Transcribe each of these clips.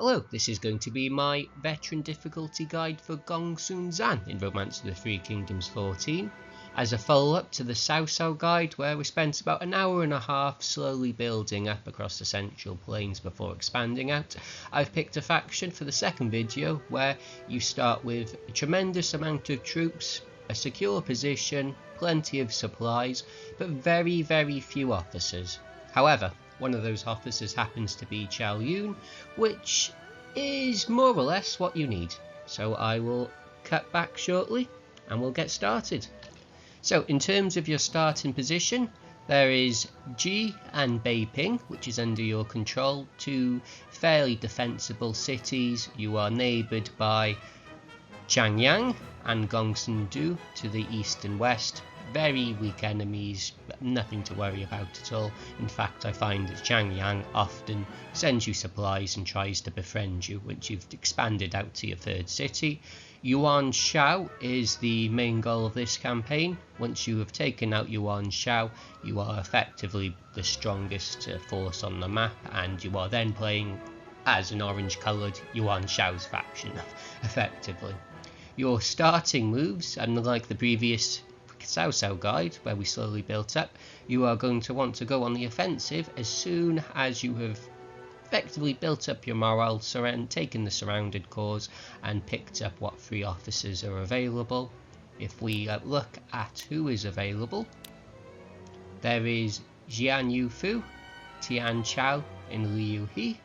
Hello, this is going to be my veteran difficulty guide for Gongsun Zan in Romance of the Three Kingdoms 14, as a follow-up to the Cao Cao guide where we spent about an hour and a half slowly building up across the central plains before expanding out. I've picked a faction for the second video where you start with a tremendous amount of troops, a secure position, plenty of supplies, but very few officers. However, one of those officers happens to be Zhao Yun, which is more or less what you need. So I will cut back shortly and we'll get started. So in terms of your starting position, there is Ji and Beiping, which is under your control, two fairly defensible cities. You are neighboured by Changyang and Gongsun to the east and west. Very weak enemies, but nothing to worry about at all. In fact, I find that Changyang often sends you supplies and tries to befriend you once you've expanded out to your third city. Yuan Shao is the main goal of this campaign. Once you have taken out Yuan Shao, you are effectively the strongest force on the map, and you are then playing as an orange coloured Yuan Shao's faction, effectively. Your starting moves, unlike the previous Cao Cao guide where we slowly built up, you are going to want to go on the offensive as soon as you have effectively built up your morale, taken the surrounded cores and picked up what free officers are available. If we look at who is available, there is Jian Yufu, Tian Chao and Liu He.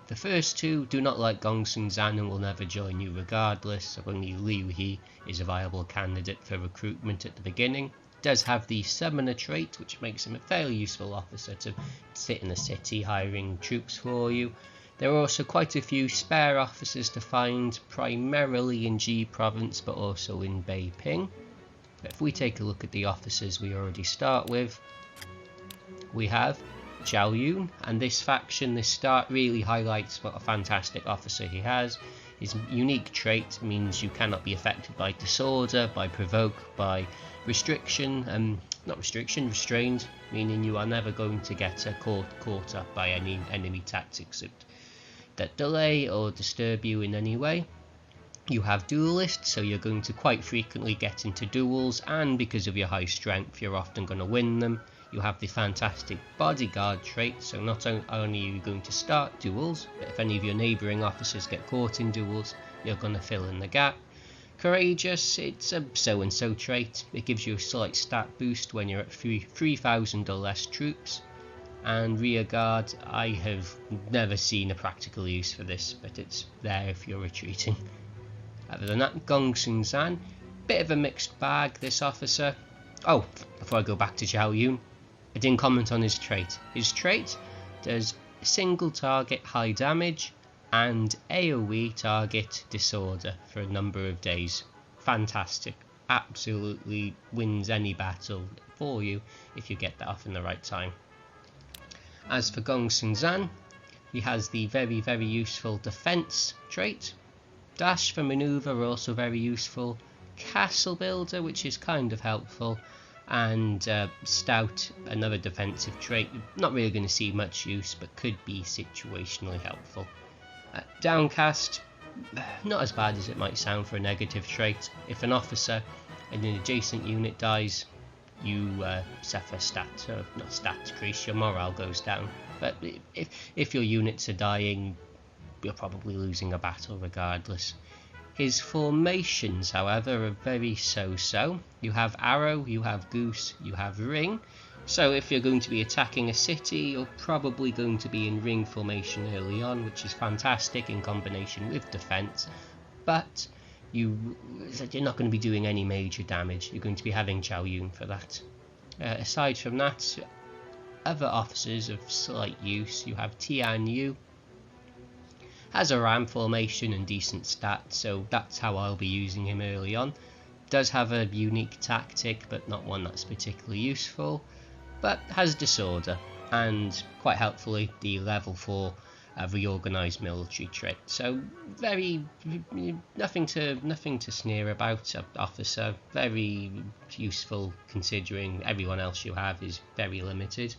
The first two do not like Gongsun Zan and will never join you regardless, so only Liu He is a viable candidate for recruitment at the beginning. Does have the summoner trait, which makes him a fairly useful officer to sit in the city hiring troops for you. There are also quite a few spare officers to find, primarily in Ji province but also in Beiping. But if we take a look at the officers we already start with, we have Zhao Yun, and this faction, this start really highlights what a fantastic officer he has. His unique trait means you cannot be affected by disorder, by provoke, by restrained, meaning you are never going to get caught up by any enemy tactics that delay or disturb you in any way. You have duelist, so you're going to quite frequently get into duels, and because of your high strength you're often going to win them. You have the fantastic bodyguard trait, so not only are you going to start duels, but if any of your neighbouring officers get caught in duels, you're going to fill in the gap. Courageous, it's a so-and-so trait. It gives you a slight stat boost when you're at 3,000 or less troops. And rear guard, I have never seen a practical use for this, but it's there if you're retreating. Other than that, Gongsun Zan, bit of a mixed bag, this officer. Oh, before I go back to Zhao Yun, I didn't comment on his trait. His trait does single target high damage and AoE target disorder for a number of days. Fantastic. Absolutely wins any battle for you if you get that off in the right time. As for Gongsun Zan, he has the very useful defense trait. Dash for maneuver also very useful. Castle builder, which is kind of helpful. And stout, another defensive trait, not really going to see much use but could be situationally helpful. Downcast, not as bad as it might sound for a negative trait. If an officer in an adjacent unit dies, you suffer not stat decrease, your morale goes down. But if your units are dying, you're probably losing a battle regardless. His formations, however, are very so-so. You have arrow, you have goose, you have ring. So if you're going to be attacking a city, you're probably going to be in ring formation early on, which is fantastic in combination with defense. But you're not going to be doing any major damage. You're going to be having Zhao Yun for that. Aside from that, other officers of slight use. You have Tian Yu. Has a ram formation and decent stats, so that's how I'll be using him early on. Does have a unique tactic, but not one that's particularly useful. But has disorder, and quite helpfully the level 4 reorganised military trait. So nothing to sneer about. Officer, very useful considering everyone else you have is very limited.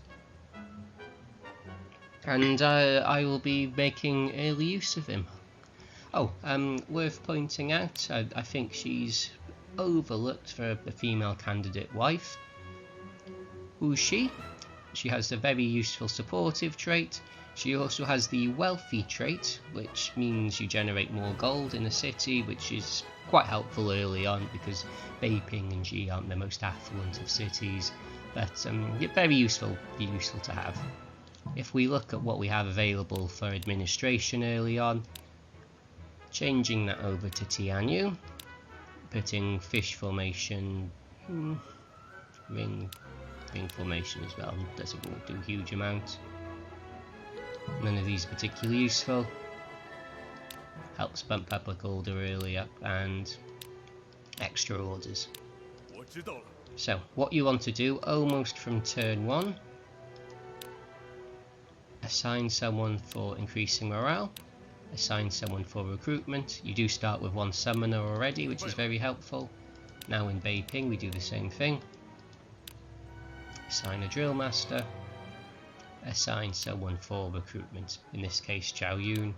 and I will be making early use of him. Oh, worth pointing out, I think she's overlooked for a female candidate wife. Who's she? She has a very useful supportive trait. She also has the wealthy trait, which means you generate more gold in a city, which is quite helpful early on because Beiping and Ji aren't the most affluent of cities, but very useful to have. If we look at what we have available for administration early on, changing that over to Tianyu, putting fish formation, ring formation as well, won't do a huge amount. None of these are particularly useful. Helps bump public order early up and extra orders. So what you want to do almost from turn 1, assign someone for increasing morale, assign someone for recruitment. You do start with 1 summoner already, which is very helpful. Now in Beiping we do the same thing. Assign a drill master, assign someone for recruitment, in this case Zhao Yun.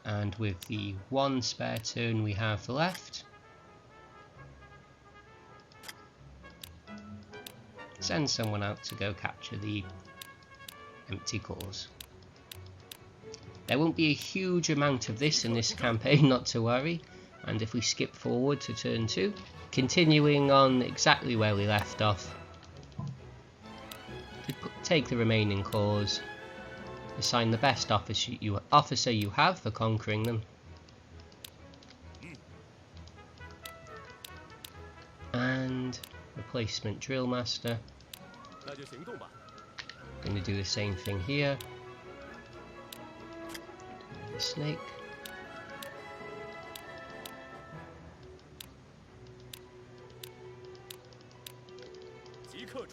And with the 1 spare turn we have left, send someone out to go capture the empty cores. There won't be a huge amount of this in this campaign, not to worry, and if we skip forward to turn 2, continuing on exactly where we left off, take the remaining cores, assign the best officer you have for conquering them, and replacement drill master. Going to do the same thing here. The snake.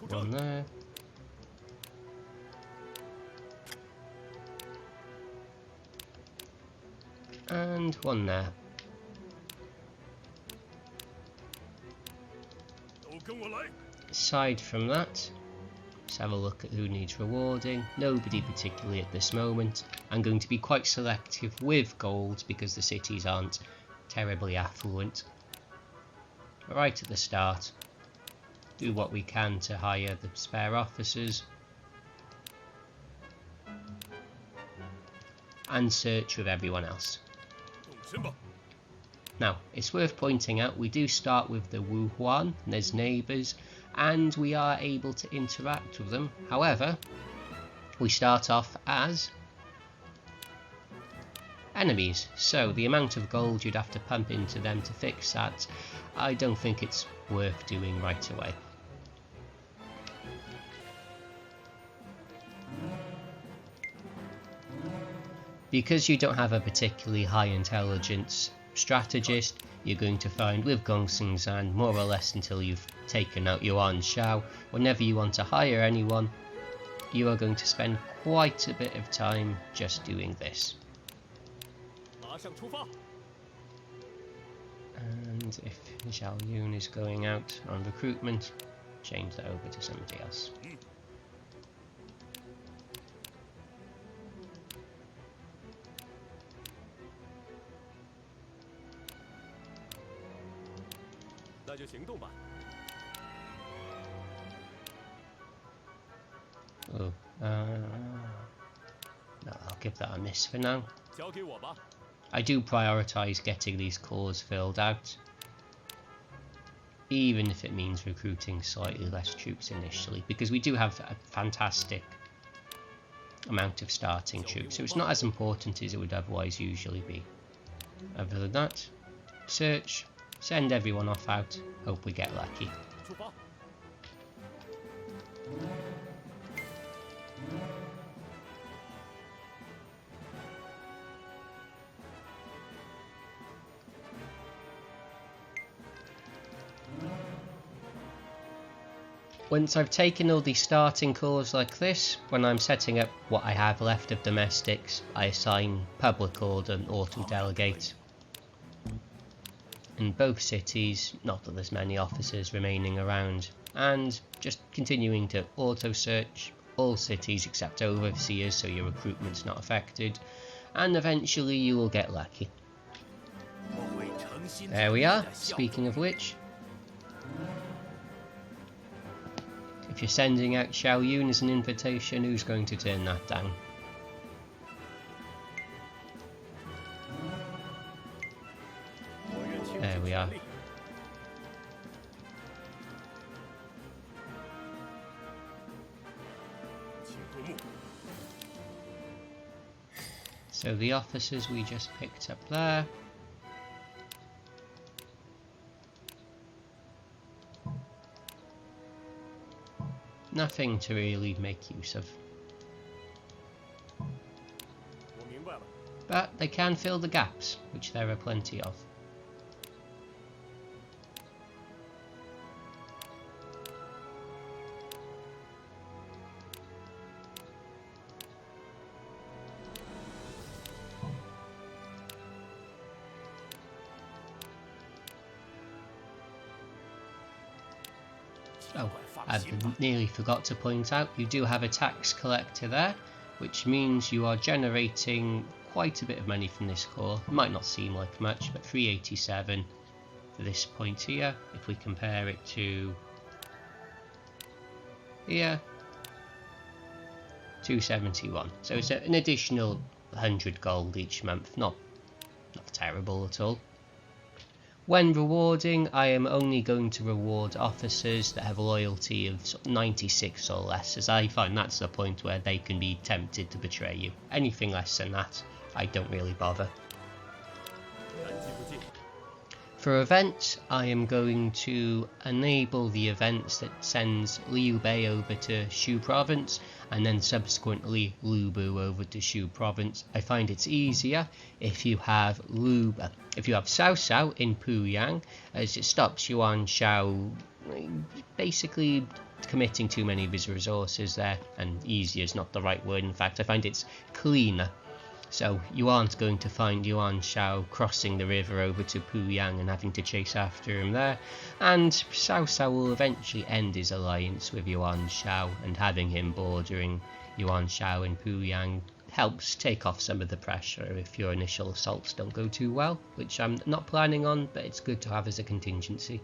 One there. And 1 there. Aside from that, let's have a look at who needs rewarding. Nobody particularly at this moment. I'm going to be quite selective with gold because the cities aren't terribly affluent. Right at the start, do what we can to hire the spare officers and search with everyone else. Now, it's worth pointing out we do start with the Wu Huan, and there's neighbours, and we are able to interact with them. However, we start off as enemies, so the amount of gold you'd have to pump into them to fix that, I don't think it's worth doing right away. Because you don't have a particularly high intelligence strategist, you're going to find with Gongsun Zan, more or less until you've taken out Yuan Shao, whenever you want to hire anyone, you are going to spend quite a bit of time just doing this. And if Zhao Yun is going out on recruitment, change that over to somebody else. Oh, no, I'll give that a miss for now. I do prioritise getting these cores filled out, even if it means recruiting slightly less troops initially, because we do have a fantastic amount of starting troops, so it's not as important as it would otherwise usually be. Other than that, search, send everyone off out, hope we get lucky. Once I've taken all the starting cores like this, when I'm setting up what I have left of domestics, I assign public order and auto delegate. in both cities, not that there's many officers remaining around, and just continuing to auto-search all cities except overseers so your recruitment's not affected, and eventually you will get lucky. There we are, speaking of which. If you're sending out Zhao Yun as an invitation, who's going to turn that down? There we are. So the officers we just picked up there. Nothing to really make use of. But they can fill the gaps, which there are plenty of. Oh, I nearly forgot to point out, you do have a tax collector there, which means you are generating quite a bit of money from this core. It might not seem like much, but 387 for this point here. If we compare it to here, 271. So it's an additional 100 gold each month. Not terrible at all. When rewarding, I am only going to reward officers that have a loyalty of 96 or less, as I find that's the point where they can be tempted to betray you. Anything less than that, I don't really bother. For events, I am going to enable the events that sends Liu Bei over to Chou province and then subsequently Lu Bu over to Chou province. I find it's easier if you have Cao Cao in Puyang, as it stops Yuan Shao basically committing too many of his resources there, and easier is not the right word. In fact, I find it's cleaner. So you aren't going to find Yuan Shao crossing the river over to Puyang and having to chase after him there. And Cao Cao will eventually end his alliance with Yuan Shao, and having him bordering Yuan Shao in Puyang helps take off some of the pressure if your initial assaults don't go too well, which I'm not planning on, but it's good to have as a contingency.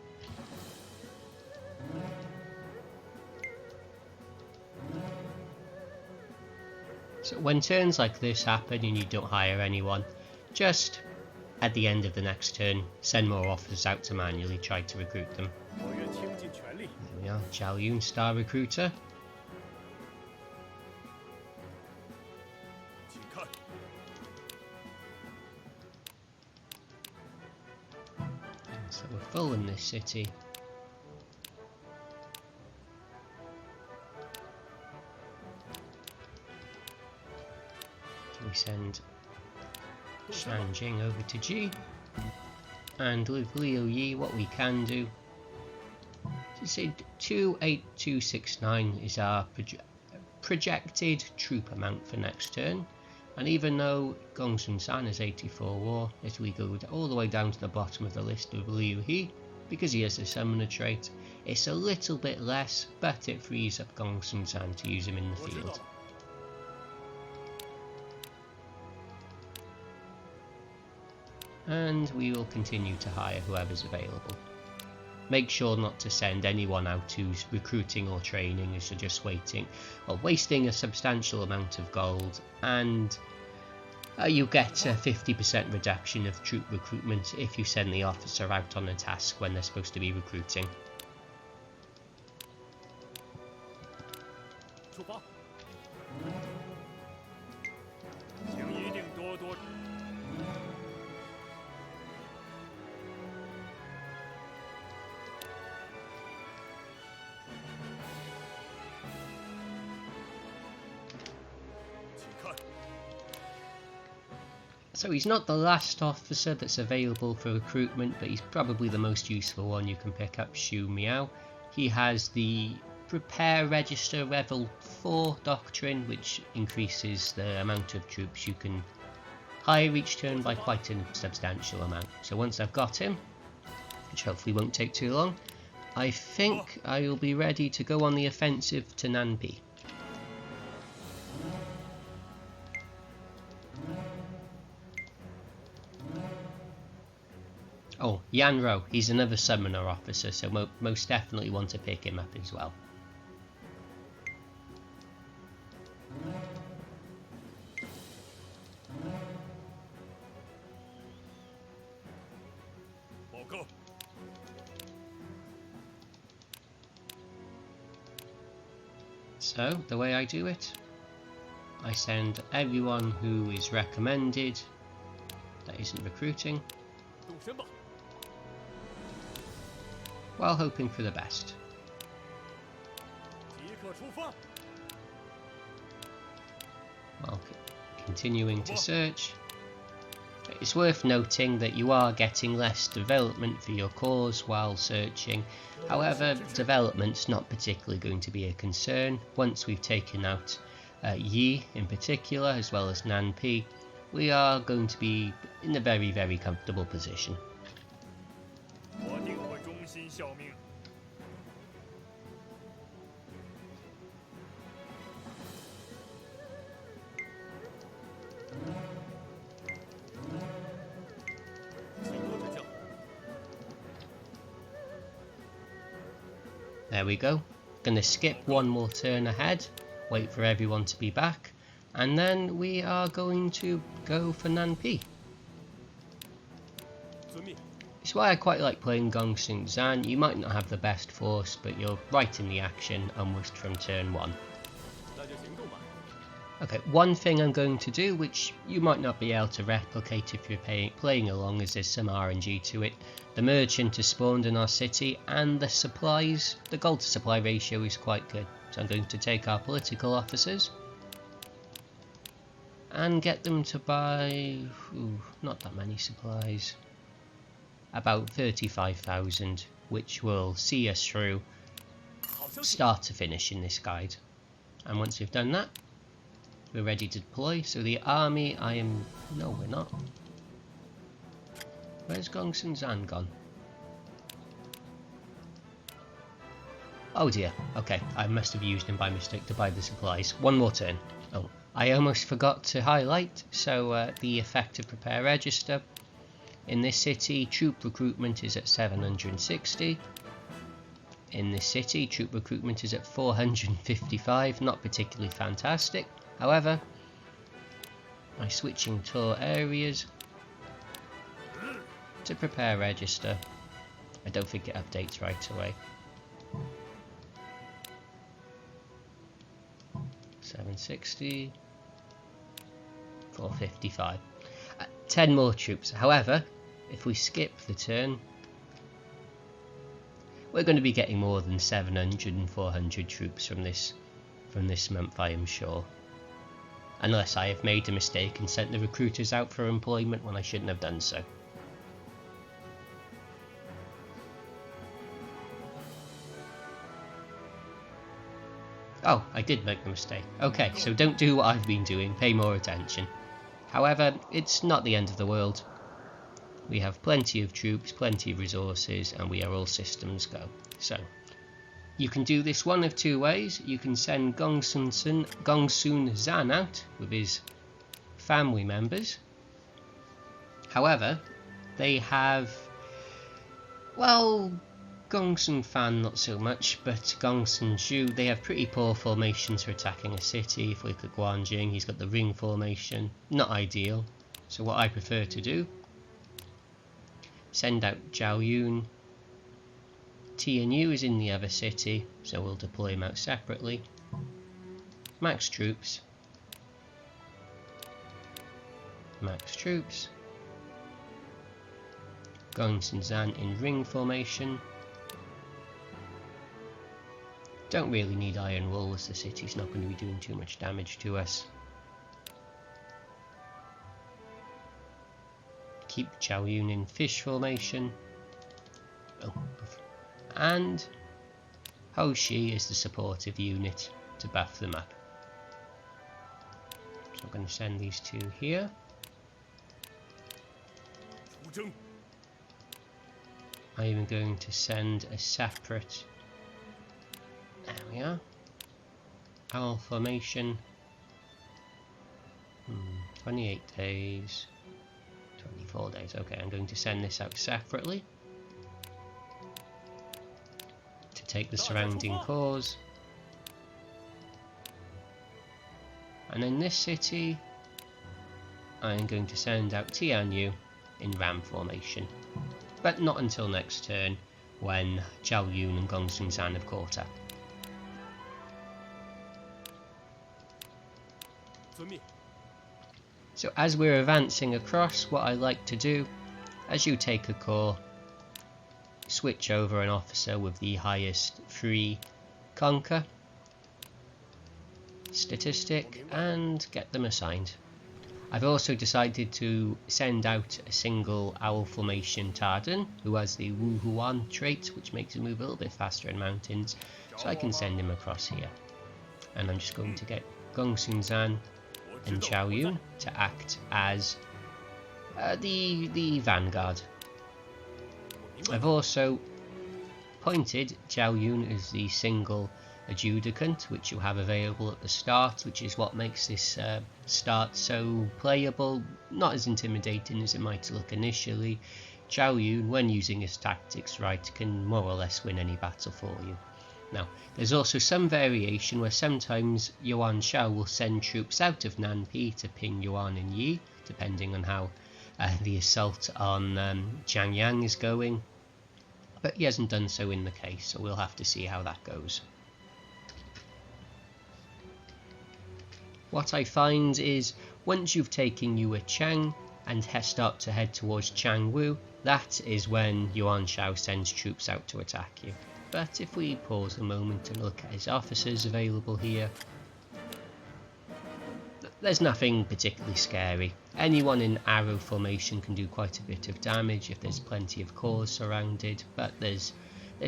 So when turns like this happen and you don't hire anyone, just at the end of the next turn, send more officers out to manually try to recruit them. There we are, Zhao Yun, Star Recruiter. So we're full in this city. We send Shanjing over to G, and with Liu Yi what we can do is say 28269 is our projected troop amount for next turn, and even though Gongsun San is 84 war, as we go all the way down to the bottom of the list of Liu Yi, because he has a summoner trait, it's a little bit less, but it frees up Gongsun San to use him in the field. And we will continue to hire whoever's available. Make sure not to send anyone out who's recruiting or training, as you're just wasting a substantial amount of gold, and you get a 50% reduction of troop recruitment if you send the officer out on a task when they're supposed to be recruiting. So he's not the last officer that's available for recruitment, but he's probably the most useful one you can pick up, Shu Miao. He has the Prepare Register Level 4 doctrine, which increases the amount of troops you can hire each turn by quite a substantial amount. So once I've got him, which hopefully won't take too long, I think I will be ready to go on the offensive to Nanpi. Oh, Yan Ro, he's another summoner officer, so most definitely want to pick him up as well. So, the way I do it, I send everyone who is recommended that isn't recruiting, while hoping for the best. While continuing to search. It's worth noting that you are getting less development for your cause while searching. However, development's not particularly going to be a concern. Once we've taken out Yi in particular, as well as Nanpi, we are going to be in a very, very comfortable position. There we go. Gonna skip one more turn ahead, wait for everyone to be back, and then we are going to go for Nanpi. It's why I quite like playing Gongsun Zan. You might not have the best force, but you're right in the action almost from turn 1. Okay, one thing I'm going to do, which you might not be able to replicate if you're playing along, as there's some RNG to it. The merchant has spawned in our city, and the supplies, the gold to supply ratio is quite good. So I'm going to take our political officers and get them to buy, not that many supplies, about 35,000, which will see us through start to finish in this guide. And once we've done that, we're ready to deploy. So the army, no, we're not. Where's Gongsun Zan gone? Oh dear, okay, I must have used him by mistake to buy the supplies. One more turn. Oh, I almost forgot to highlight, so the effective prepare register. In this city, troop recruitment is at 760. In this city, troop recruitment is at 455, not particularly fantastic. However, by switching tour areas to prepare register, I don't think it updates right away. 760, 455. 10 more troops. However, if we skip the turn, we're going to be getting more than 700 and 400 troops from this month, I am sure. Unless I have made a mistake and sent the recruiters out for employment when I shouldn't have done so. Oh, I did make the mistake. Okay, so don't do what I've been doing, pay more attention. However, it's not the end of the world. We have plenty of troops, plenty of resources, and we are all systems go. So, you can do this one of two ways. You can send Gongsun Zan out with his family members. However, they have, well, Gongsun Fan not so much, but Gongsun Chou, they have pretty poor formations for attacking a city. If we look at Guanjing, he's got the ring formation, not ideal. So what I prefer to do, send out Zhao Yun. TNU is in the other city, so we'll deploy him out separately. Max troops. Max troops. Gongsun Zan in ring formation. Don't really need iron wool, as the city's not going to be doing too much damage to us. Keep Zhao Yun in fish formation. Oh. And Hoshi is the supportive unit to buff them up. So I'm going to send these two here. I'm going to send a separate, there we are, owl formation, 28 days, 24 days, okay, I'm going to send this out separately to take the surrounding cores, and in this city I'm going to send out Tianyu in ram formation. But not until next turn, when Zhao Yun and Gongsun have caught up. So as we're advancing across, what I like to do, as you take a core, switch over an officer with the highest free conquer statistic and get them assigned. I've also decided to send out a single owl formation Tardan who has the Wu Huan trait, which makes him move a little bit faster in mountains, so I can send him across here. And I'm just going to get Gongsun Zan and Zhao Yun to act as the vanguard. I've also appointed Zhao Yun as the single adjudicant, which you have available at the start, which is what makes this start so playable, not as intimidating as it might look initially. Zhao Yun, when using his tactics right, can more or less win any battle for you. Now, there's also some variation where sometimes Yuan Shao will send troops out of Nanpi to Pingyuan and Yi, depending on how the assault on Jiangyang is going, but he hasn't done so in the case, so we'll have to see how that goes. What I find is, once you've taken Yuan and start to head towards Changwu, that is when Yuan Shao sends troops out to attack you. But if we pause a moment and look at his officers available here, there's nothing particularly scary. Anyone in arrow formation can do quite a bit of damage if there's plenty of cores surrounded, but there's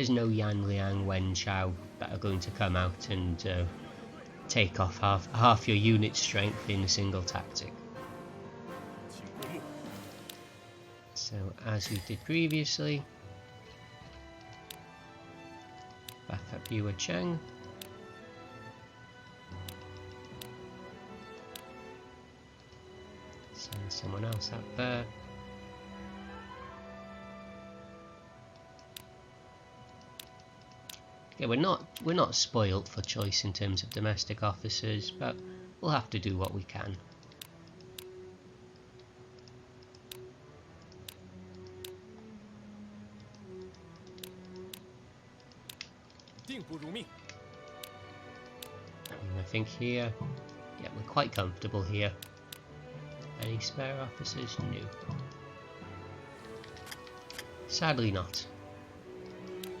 no Yan Liang, Wen Chao that are going to come out and take off half your unit strength in a single tactic. So as we did previously, back up Yuan Cheng. Send someone else out there. Yeah, we're not spoilt for choice in terms of domestic officers, but we'll have to do what we can. I think here, yeah, we're quite comfortable here. Any spare officers? No. Sadly not.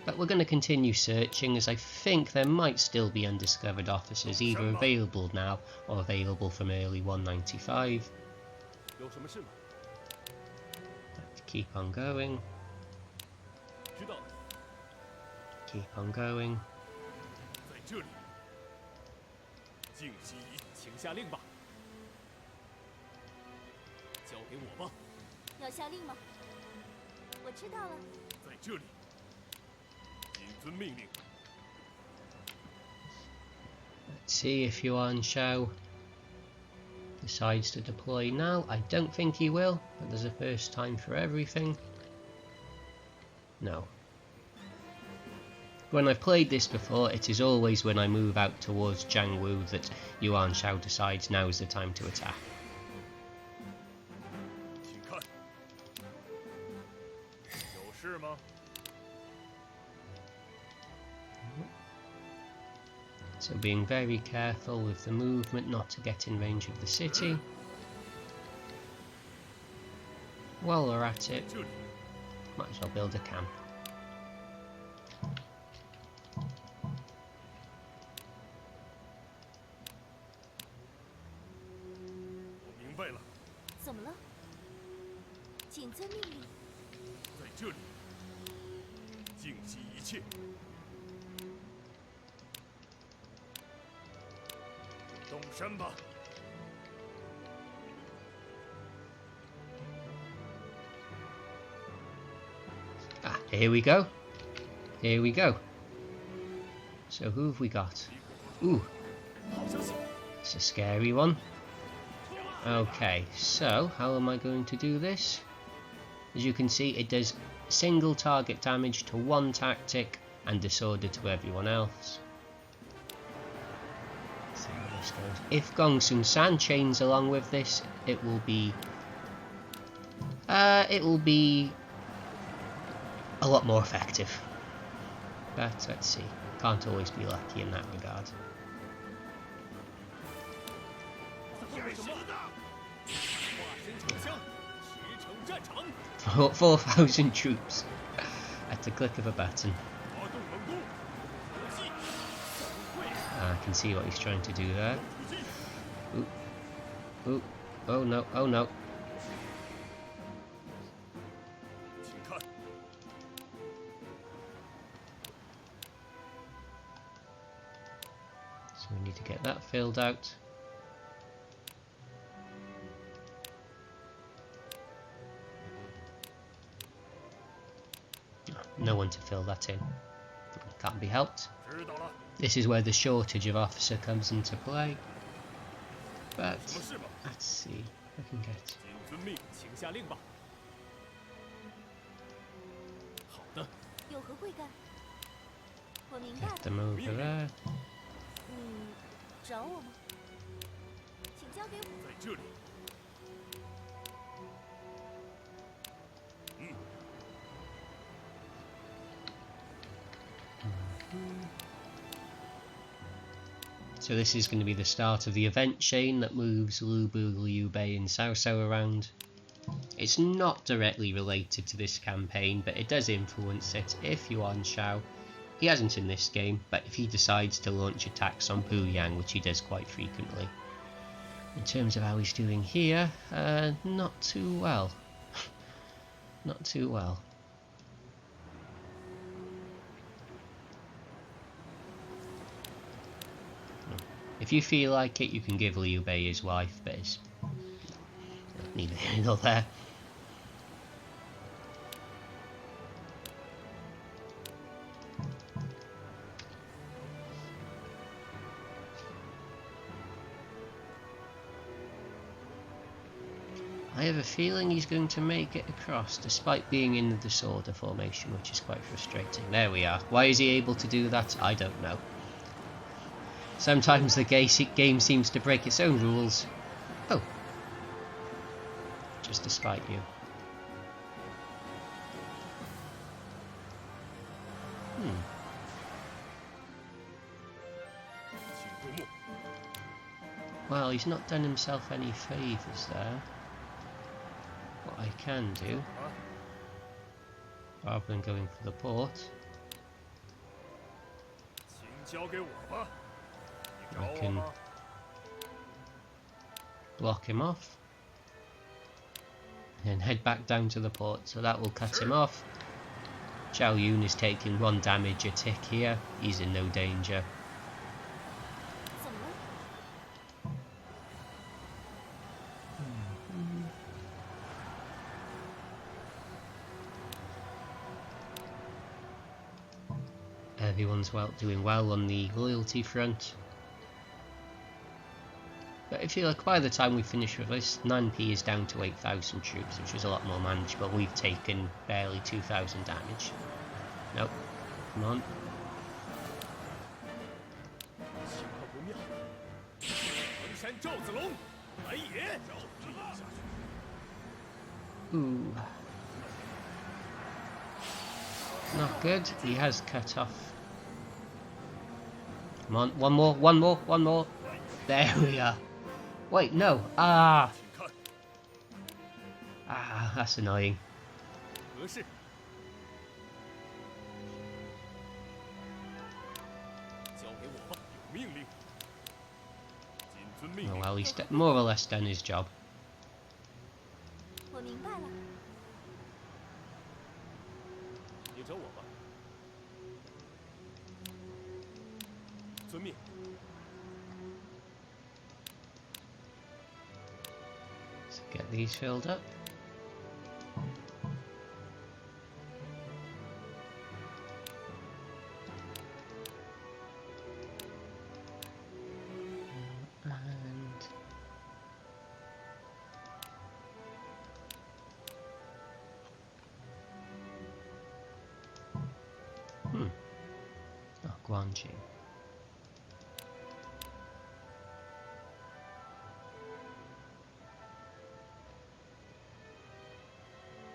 But we're going to continue searching, as I think there might still be undiscovered officers either available now or available from early 195. Let's keep on going. Keep on going. Let's see if Yuan Shao decides to deploy now. I don't think he will, but there's a first time for everything. No. When I've played this before, it is always when I move out towards Jiangwu that Yuan Shao decides now is the time to attack. So being very careful with the movement not to get in range of the city. While we're at it, might as well build a camp. Here we go. Here we go. So who have we got? Ooh. It's a scary one. Okay, so how am I going to do this? As you can see, it does single target damage to one tactic and disorder to everyone else. Let's see how this goes. If Gongsun San chains along with this, it will be a lot more effective. But let's see. Can't always be lucky in that regard. 4,000 troops at the click of a button. I can see what he's trying to do there. Ooh. Ooh. Oh no, oh no. So we need to get that filled out. No one to fill that in. Can't be helped. This is where the shortage of officer comes into play. But let's see if I can get them over there. So this is going to be the start of the event chain that moves Lu Bu, Liu Bei and Cao Cao around. It's not directly related to this campaign, but it does influence it if Yuan Shao, he hasn't in this game, but if he decides to launch attacks on Puyang, which he does quite frequently. In terms of how he's doing here, not too well. Not too well. If you feel like it, you can give Liu Bei his wife, but it's neither here nor there. I have a feeling he's going to make it across, despite being in the disorder formation, which is quite frustrating. There we are. Why is he able to do that? I don't know. Sometimes the game seems to break its own rules. Oh. Just to spite you. Well, he's not done himself any favours there. What I can do, rather than going for the port, I can block him off and then head back down to the port, so that will cut him off. Zhao Yun is taking 1 damage a tick here, he's in no danger. Everyone's doing well on the loyalty front. But I feel like by the time we finish with this, Nanpi is down to 8,000 troops, which is a lot more manageable. We've taken barely 2,000 damage. Nope. Come on. Ooh. Not good. He has cut off. Come on, one more. There we are. Wait, no. Ah, that's annoying. Oh well, he's more or less done his job. Let's get these filled up. launching.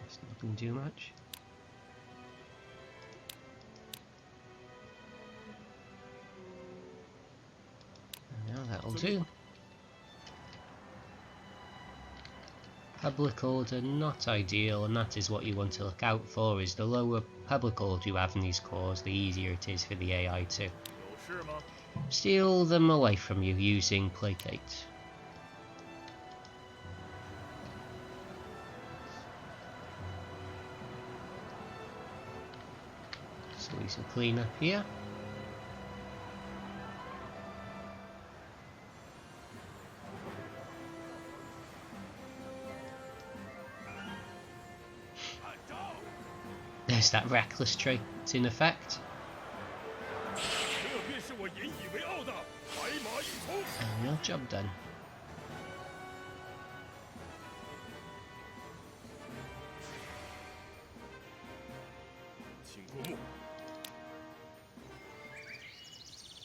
It's not going to do much. And now that'll do. Public order not ideal, and that is what you want to look out for. Is the lower public order you have in these cores, the easier it is for the AI to steal them away from you using placate. So we can clean up here. There's that reckless trait in effect. And your job done.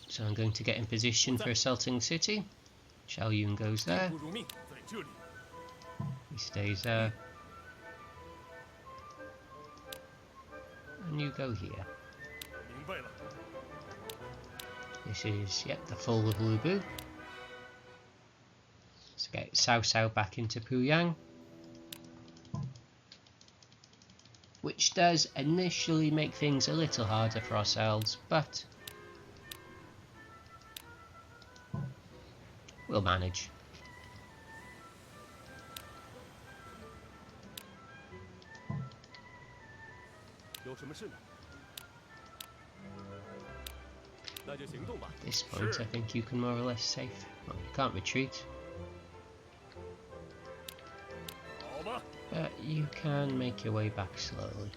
So I'm going to get in position for assaulting the city. Zhao Yun goes there. He stays there. And you go here. This is, yep, the full of Lubu. Let's get Cao Cao back into Pingyuan. Which does initially make things a little harder for ourselves, but we'll manage. At this point, I think you can more or less safe. Well, you can't retreat, but you can make your way back slowly.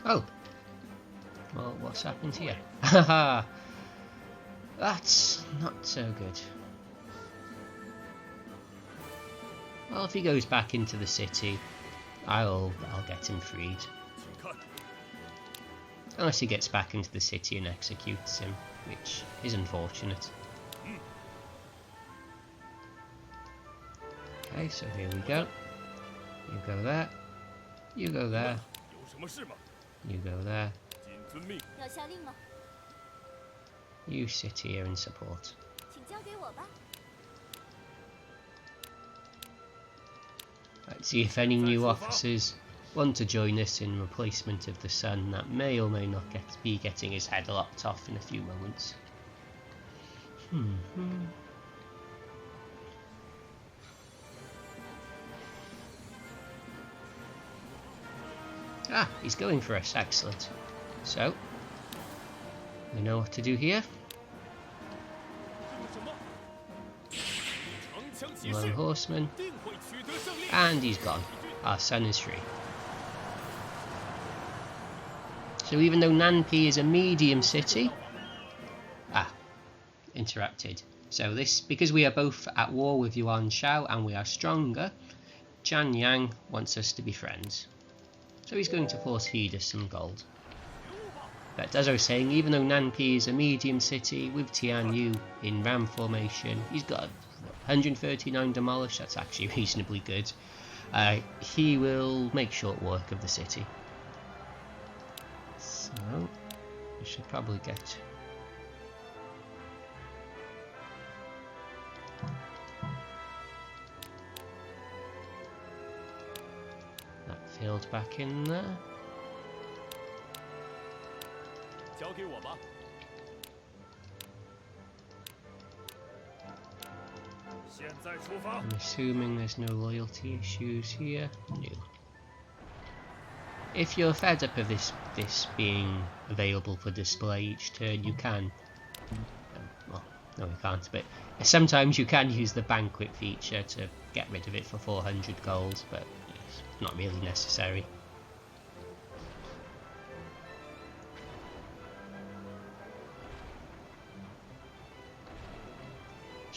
Oh, well, what's happened here? Haha, that's not so good. Well, if he goes back into the city, I'll get him freed. Unless he gets back into the city and executes him, which is unfortunate. Okay, so here we go. You go there. You go there. You go there. You sit here and support. Let's see if any new officers want to join us in replacement of the Sun that may or may not be getting his head lopped off in a few moments. Ah, he's going for us, excellent. So, we know what to do here. Lone horseman. And he's gone. Our Sun is free. So even though Nanpi is a medium city... Ah, interrupted. So this, because we are both at war with Yuan Shao and we are stronger, Zhang Yang wants us to be friends. So he's going to force feed us some gold. But as I was saying, even though Nanpi is a medium city with Tianyu in ram formation, he's got 139 demolish, that's actually reasonably good. He will make short work of the city. So, we should probably get... field back in there. I'm assuming there's no loyalty issues here. No. If you're fed up of this being available for display each turn, you can. Well, no, you can't. But sometimes you can use the banquet feature to get rid of it for 400 gold. But not really necessary.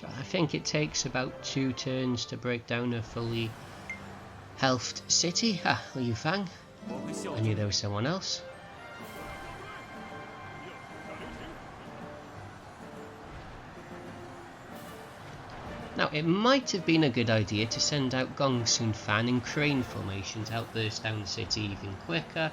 So I think it takes about 2 turns to break down a fully healthed city. Ah, Liu Fang. I knew there was someone else. Now, it might have been a good idea to send out Gongsun Fan in crane formation to help burst down the city even quicker,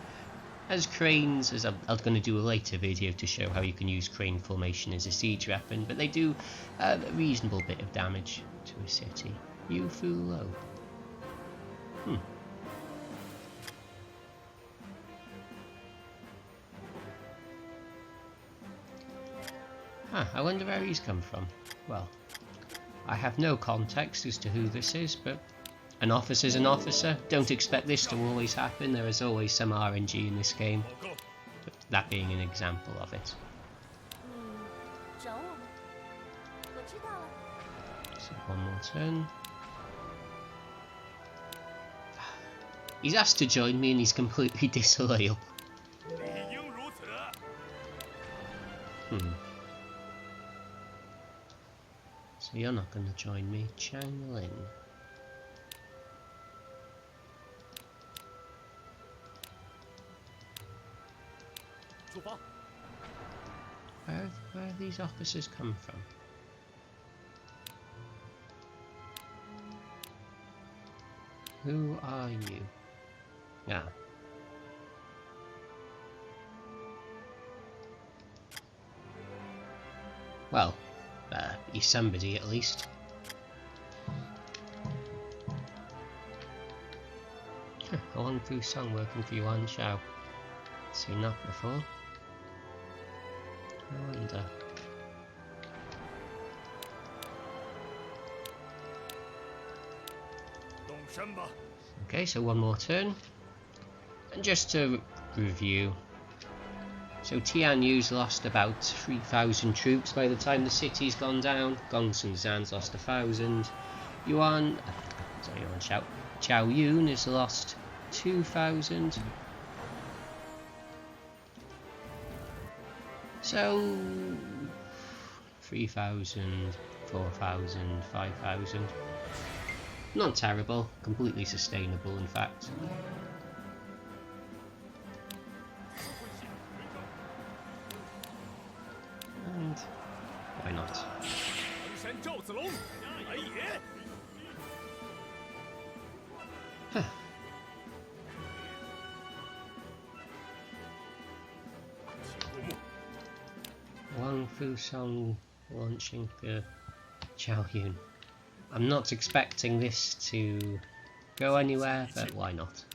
as cranes, as I'm going to do a later video to show how you can use crane formation as a siege weapon, but they do a reasonable bit of damage to a city. Yu Fu Lo. I wonder where he's come from. Well, I have no context as to who this is, but an officer's an officer. Don't expect this to always happen. There is always some RNG in this game, but that being an example of it. So one more turn. He's asked to join me and he's completely disloyal. So you're not going to join me, Chang Ling. Where have these officers come from? Who are you? Yeah. Well, he's somebody at least. Huang Fu Song working for Yuan Shao. Seen that before. I wonder. Okay, so one more turn. And just to review. So Tianyu's lost about 3,000 troops by the time the city's gone down. Gongsun Zan's lost 1,000. Yuan Shao. Zhao Yun has lost 2,000. So 3,000, 4,000, 5,000. Not terrible, completely sustainable in fact. And why not? Huh. Wang Fu Song launching the Cao Yun. I'm not expecting this to go anywhere, but why not?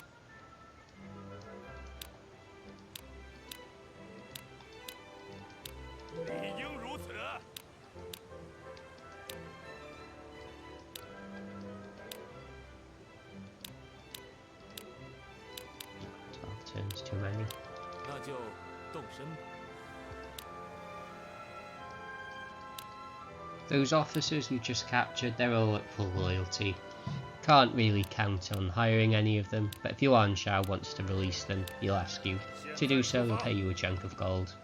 Turns too many. Those officers you just captured, they're all at full loyalty. Can't really count on hiring any of them, but if Yuan Shao wants to release them, he'll ask you to do so and pay you a chunk of gold.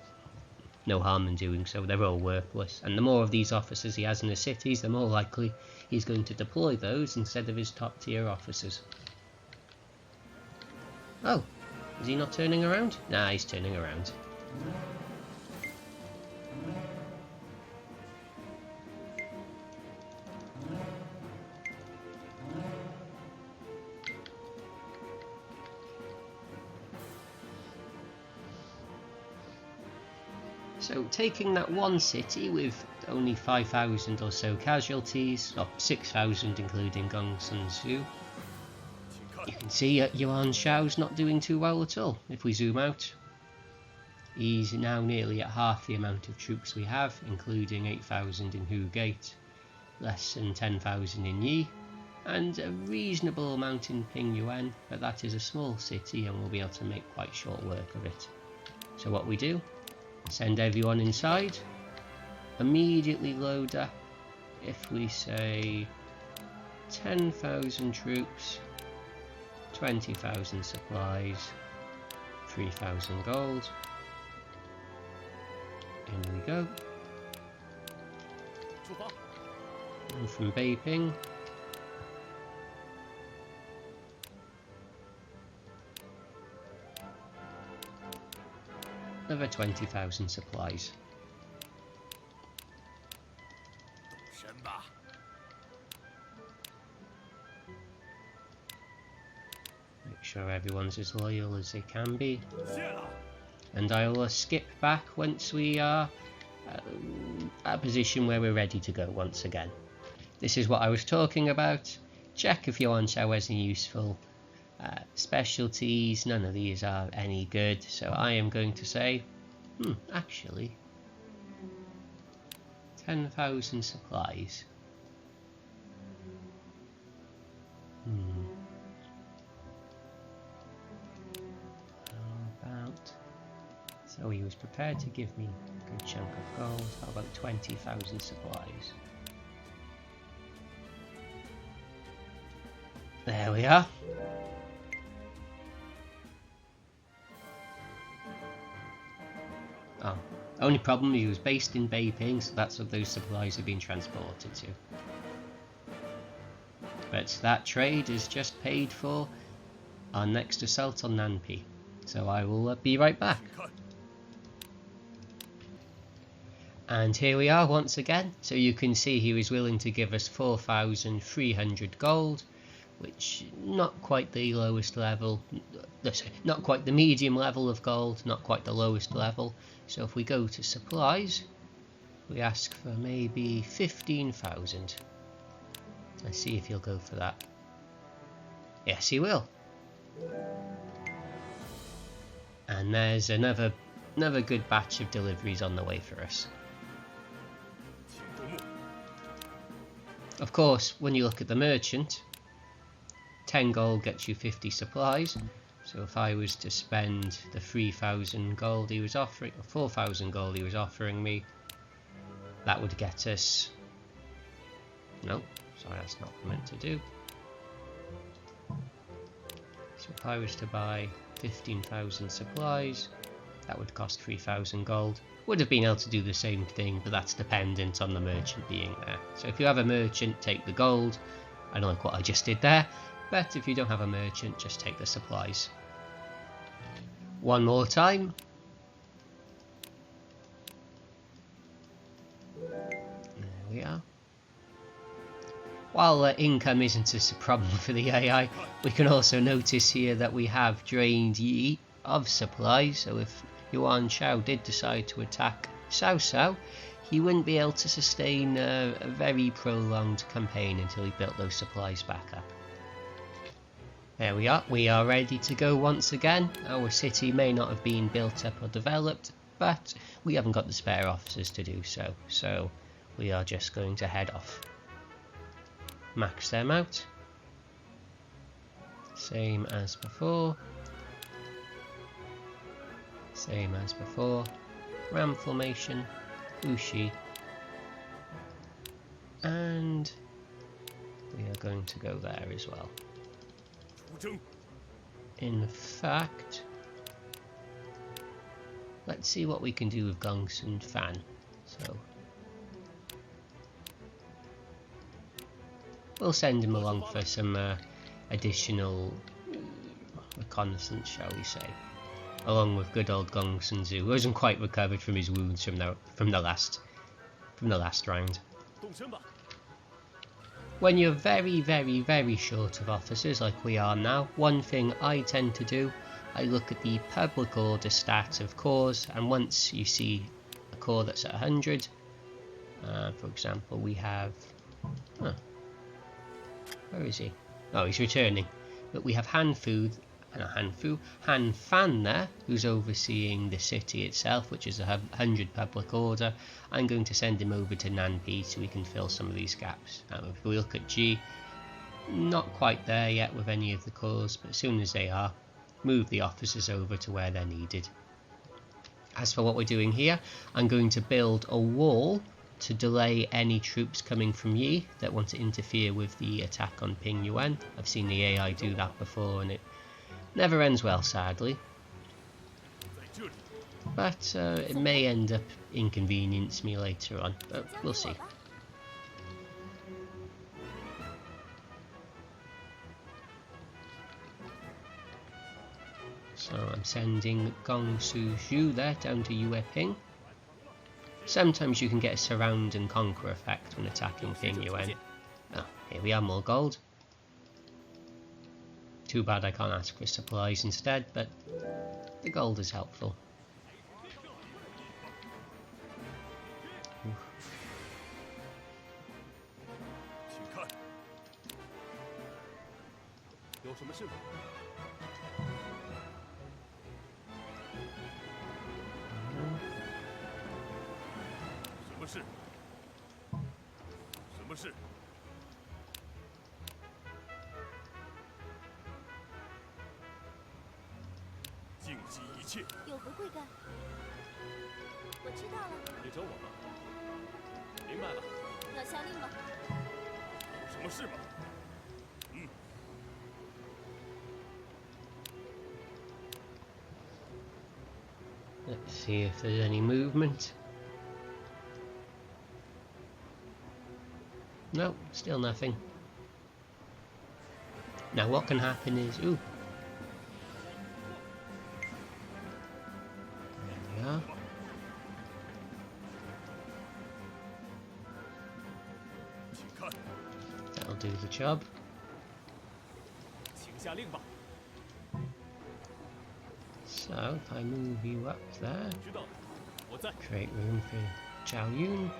No harm in doing so, they're all worthless, and the more of these officers he has in the cities, the more likely he's going to deploy those instead of his top tier officers. Oh, is he not turning around? Nah, he's turning around. So taking that one city with only 5,000 or so casualties, or 6,000 including Gongsun, you can see Yuan Shao's not doing too well at all. If we zoom out, he's now nearly at half the amount of troops we have, including 8,000 in Hu Gate, less than 10,000 in Yi, and a reasonable amount in Pingyuan, but that is a small city and we'll be able to make quite short work of it. So what we do, send everyone inside, immediately load up, if we say 10,000 troops, 20,000 supplies, 3,000 gold, in we go. And from Beiping. Another 20,000 supplies. Make sure everyone's as loyal as they can be. And I'll skip back once we are at a position where we're ready to go once again. This is what I was talking about. Check if Yuan Shao has any useful specialties. None of these are any good, so I am going to say, actually, 10,000 supplies. How about, so he was prepared to give me a good chunk of gold. How about 20,000 supplies? There we are. Oh, only problem, he was based in Beiping, so that's what those supplies have been transported to. But that trade is just paid for our next assault on Nanpi. So I will be right back. And here we are once again. So you can see he was willing to give us 4,300 gold, which not quite the lowest level, not quite the medium level of gold, not quite the lowest level. So if we go to supplies, we ask for maybe 15,000. Let's see if he'll go for that. Yes, he will. And there's another good batch of deliveries on the way for us. Of course, when you look at the merchant, 10 gold gets you 50 supplies. So if I was to spend the 3,000 gold he was offering, or 4,000 gold he was offering me, that would get us... No, sorry, that's not what I meant to do. So if I was to buy 15,000 supplies, that would cost 3,000 gold. Would have been able to do the same thing, but that's dependent on the merchant being there. So if you have a merchant, take the gold. I don't like what I just did there, but if you don't have a merchant, just take the supplies. One more time. There we are. While income isn't a problem for the AI, we can also notice here that we have drained Yi of supplies. So if Yuan Shao did decide to attack Cao Cao, he wouldn't be able to sustain a very prolonged campaign until he built those supplies back up. There we are ready to go once again. Our city may not have been built up or developed, but we haven't got the spare officers to do so, so we are just going to head off. Max them out. Same as before. Same as before. Ram formation, Wuxi, and we are going to go there as well. In fact, let's see what we can do with Gongsun Fan. So we'll send him along for some additional reconnaissance, shall we say, along with good old Gongsun Zhu, who hasn't quite recovered from his wounds from the last round. When you're very, very, very short of officers like we are now, one thing I tend to do, I look at the public order stat of corps, and once you see a corps that's at 100, for example, we have... where is he? Oh, he's returning. But we have Han Fan there, who's overseeing the city itself, which is 100 public order. I'm going to send him over to Nanpi so we can fill some of these gaps. If we look at G, not quite there yet with any of the corps, but as soon as they are, move the officers over to where they're needed. As for what we're doing here, I'm going to build a wall to delay any troops coming from Yi that want to interfere with the attack on Pingyuan. I've seen the AI do that before and it never ends well, sadly. But it may end up inconvenience me later on, but we'll see. So I'm sending Gongsun there down to Yueping. Sometimes you can get a surround and conquer effect when attacking Pingyuan. Oh, here we are, more gold. Too bad I can't ask for supplies instead, but the gold is helpful. Let's see if there's any movement. No, still nothing. Now what can happen is, ooh. There we are. That'll do the job. So if I move you up there, create room for Zhao Yun.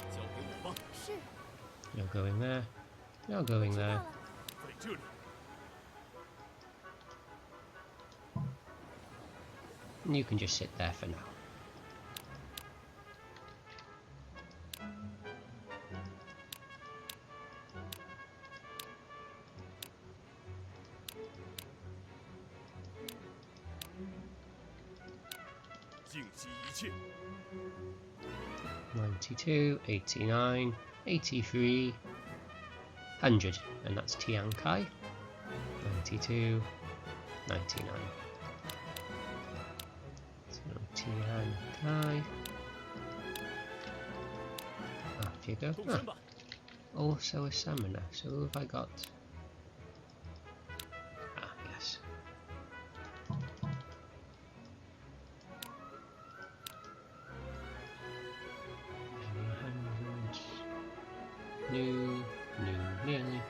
You're going there. You're going there. And you can just sit there for now. $92, $89, $83, $100, and that's Tian Kai. $92, $99. So Tian Kai. Off you go. Ah, also a summoner. So who have I got? Ah, yes. New, nearly.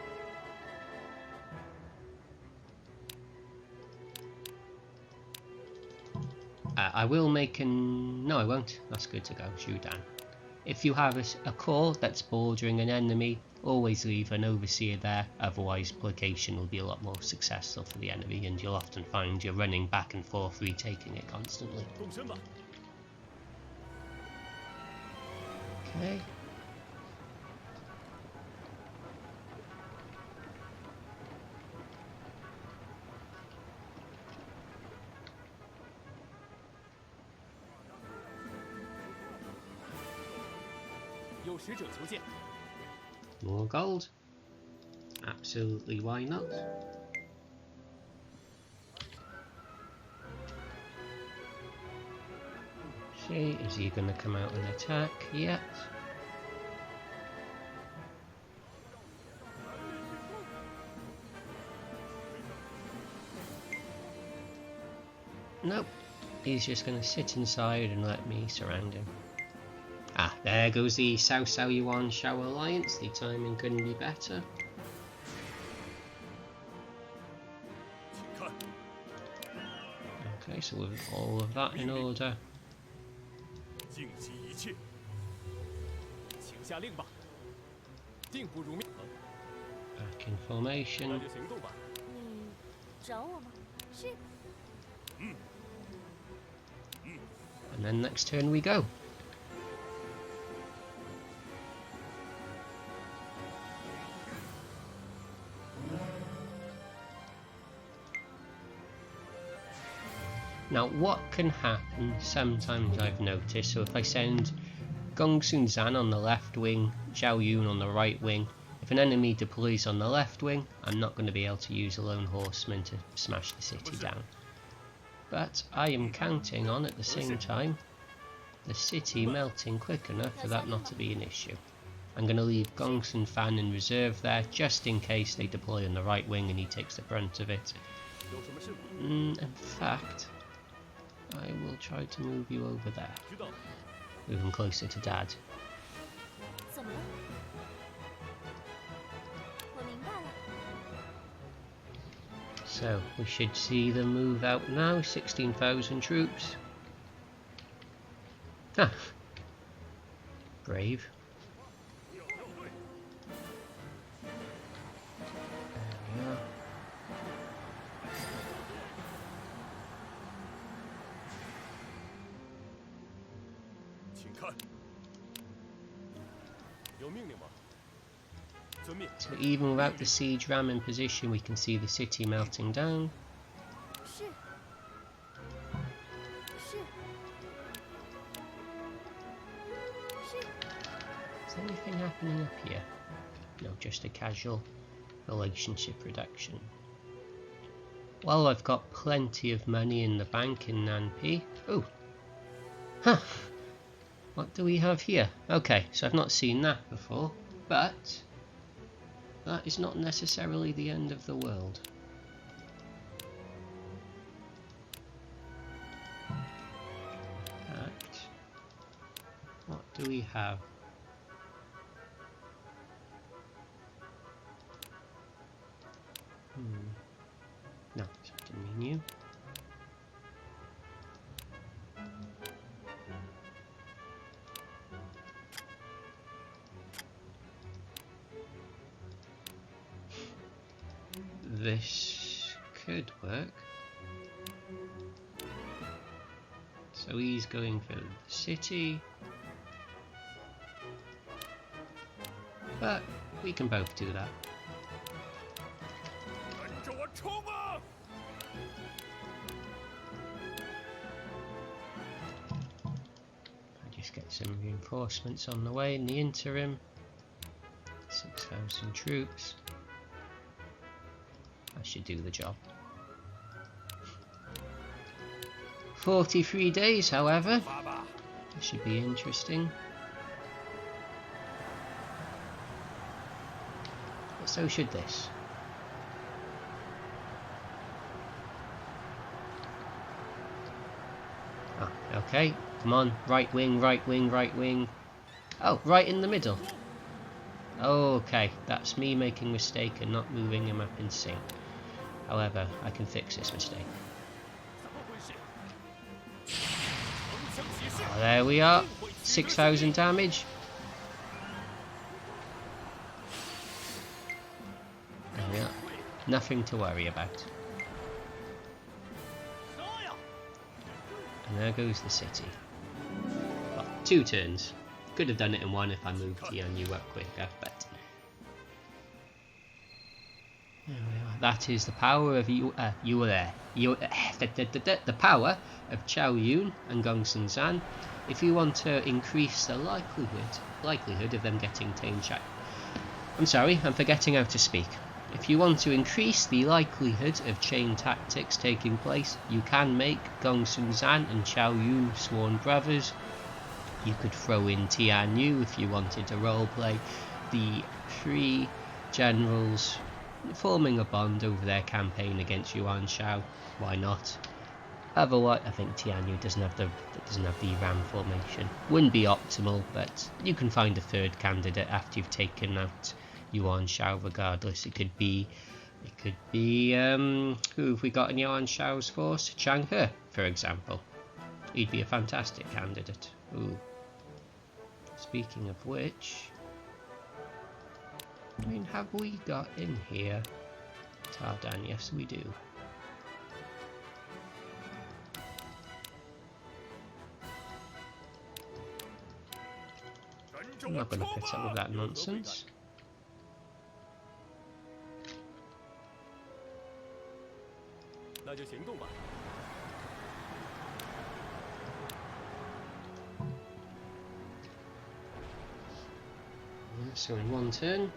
I will make an... No, I won't. That's good to go. Shoot down. If you have a core that's bordering an enemy, always leave an overseer there. Otherwise, placation will be a lot more successful for the enemy, and you'll often find you're running back and forth, retaking it constantly. Okay. More gold. Absolutely, why not? See, is he going to come out and attack yet? Nope. He's just going to sit inside and let me surround him. Ah, there goes the Cao Yuan Shao alliance. The timing couldn't be better. Okay, so with all of that in order. Back in formation. And then next turn we go. Now what can happen sometimes I've noticed, so if I send Gongsun on the left wing, Zhao Yun on the right wing, if an enemy deploys on the left wing, I'm not going to be able to use a lone horseman to smash the city down. But I am counting on, at the same time, the city melting quick enough for that not to be an issue. I'm going to leave Gongsun Fan in reserve there, just in case they deploy on the right wing and he takes the brunt of it. In fact, I will try to move you over there. Move him closer to Dad. So we should see them move out now. 16,000 troops. Ah, brave. There we are. So even without the siege ram in position, we can see the city melting down. Is anything happening up here? No, just a casual relationship reduction. Well, I've got plenty of money in the bank in Nanpi. Oh! Huh! What do we have here? Okay, so I've not seen that before, but that is not necessarily the end of the world. But what do we have? No, something new. This could work. So he's going for the city, but we can both do that. I just get some reinforcements on the way in the interim. 6,000 troops. That should do the job. 43 days, however. This should be interesting. But so should this. Oh, okay. Come on. Right wing, right wing, right wing. Oh, right in the middle. Okay, that's me making a mistake and not moving him up in sync. However, I can fix this mistake. Oh, there we are. 6,000 damage. There we are. Nothing to worry about. And there goes the city. Well, 2 turns. Could have done it in 1 if I moved Tianyu up quicker, but there we are. That is the power of the power of Zhao Yun and Gongsun Zan. If you want to increase the likelihood of them getting tamed I'm sorry, I'm forgetting how to speak. If you want to increase the likelihood of chain tactics taking place, you can make Gongsun Zan and Zhao Yun sworn brothers. You could throw in Tianyu if you wanted to roleplay the 3 generals forming a bond over their campaign against Yuan Shao. Why not? Otherwise, I think Tianyu doesn't have the ram formation. Wouldn't be optimal, but you can find a 3rd candidate after you've taken out Yuan Shao. Regardless, it could be who have we got in Yuan Shao's force? Chang He, for example. He'd be a fantastic candidate. Ooh. Speaking of which, I mean, have we got in here Tardan? Yes, we do. I'm not going to put up with that nonsense. So in 1 turn,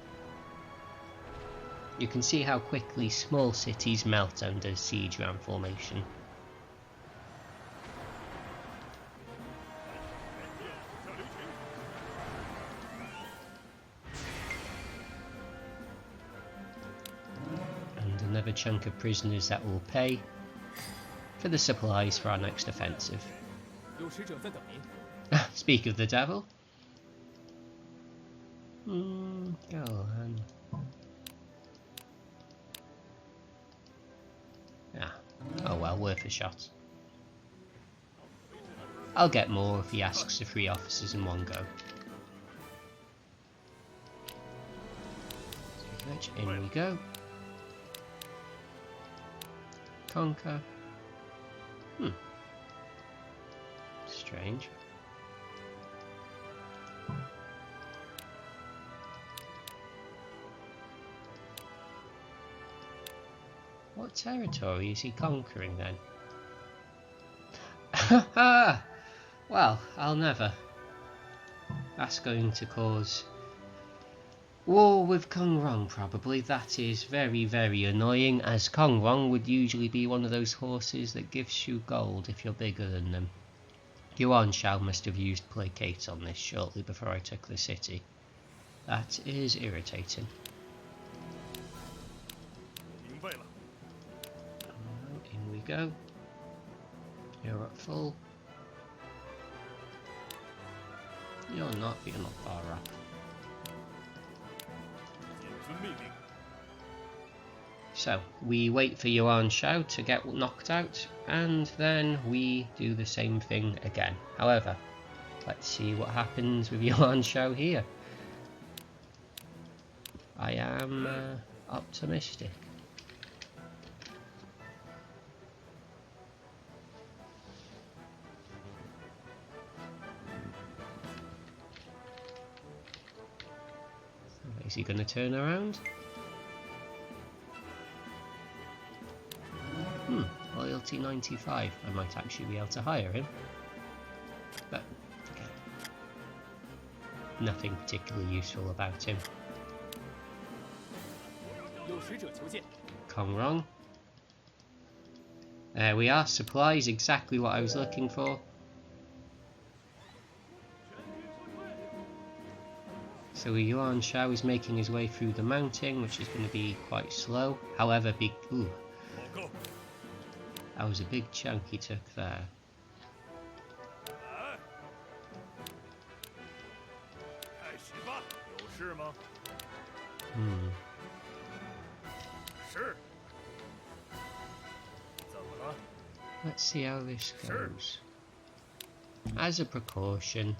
you can see how quickly small cities melt under siege ram formation. And another chunk of prisoners that will pay for the supplies for our next offensive. Speak of the devil. Go on. Ah, oh well, worth a shot. I'll get more if he asks for 3 officers in one go. In we go. Conquer. Strange. What territory is he conquering then? Well, I'll never. That's going to cause war with Kong Rong probably. That is very, very annoying, as Kong Rong would usually be one of those horses that gives you gold if you're bigger than them. Yuan Shao must have used placate on this shortly before I took the city. That is irritating. In we go. You're at full. You're not far up. So, we wait for Yuan Shao to get knocked out, and then we do the same thing again. However, let's see what happens with Yuan Shao here. I am optimistic. Is he going to turn around? Loyalty 95. I might actually be able to hire him. But, okay. Nothing particularly useful about him. Kong Rong. There we are. Supplies, exactly what I was looking for. So Yuan Shao is making his way through the mountain, which is going to be quite slow. However, that was a big chunk he took there. Let's see how this goes. As a precaution,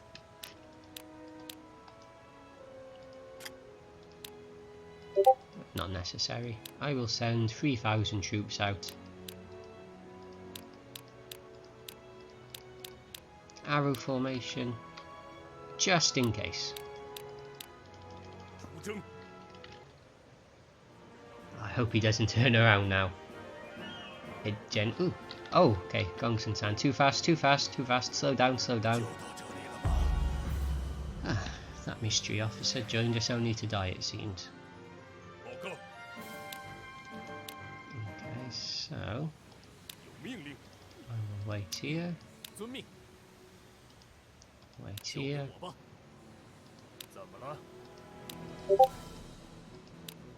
not necessary, I will send 3,000 troops out. Arrow formation, just in case. I hope he doesn't turn around now. Oh, okay, Gongsun-san, too fast, slow down. That mystery officer joined us only to die, it seems. Okay, so I will wait here. Wait here.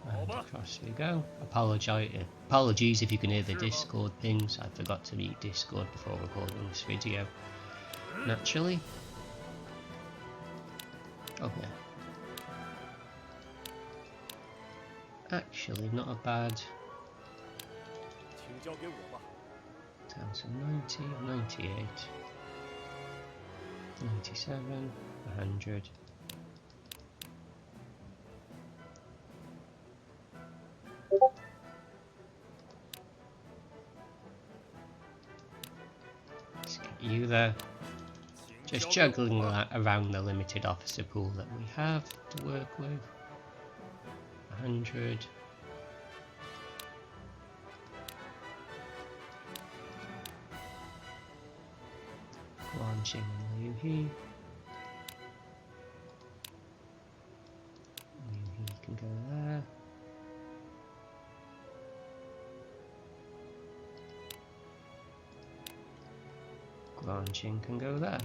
And across we go. Apologies if you can hear the Discord pings. I forgot to mute Discord before recording this video. Naturally. Oh yeah. Actually, not a bad. 1090, 98, 97, 100. Let's get you there. Just juggling around the limited officer pool that we have to work with. 100. Launching Liu He. Liu He can go there. Guanqing can go there.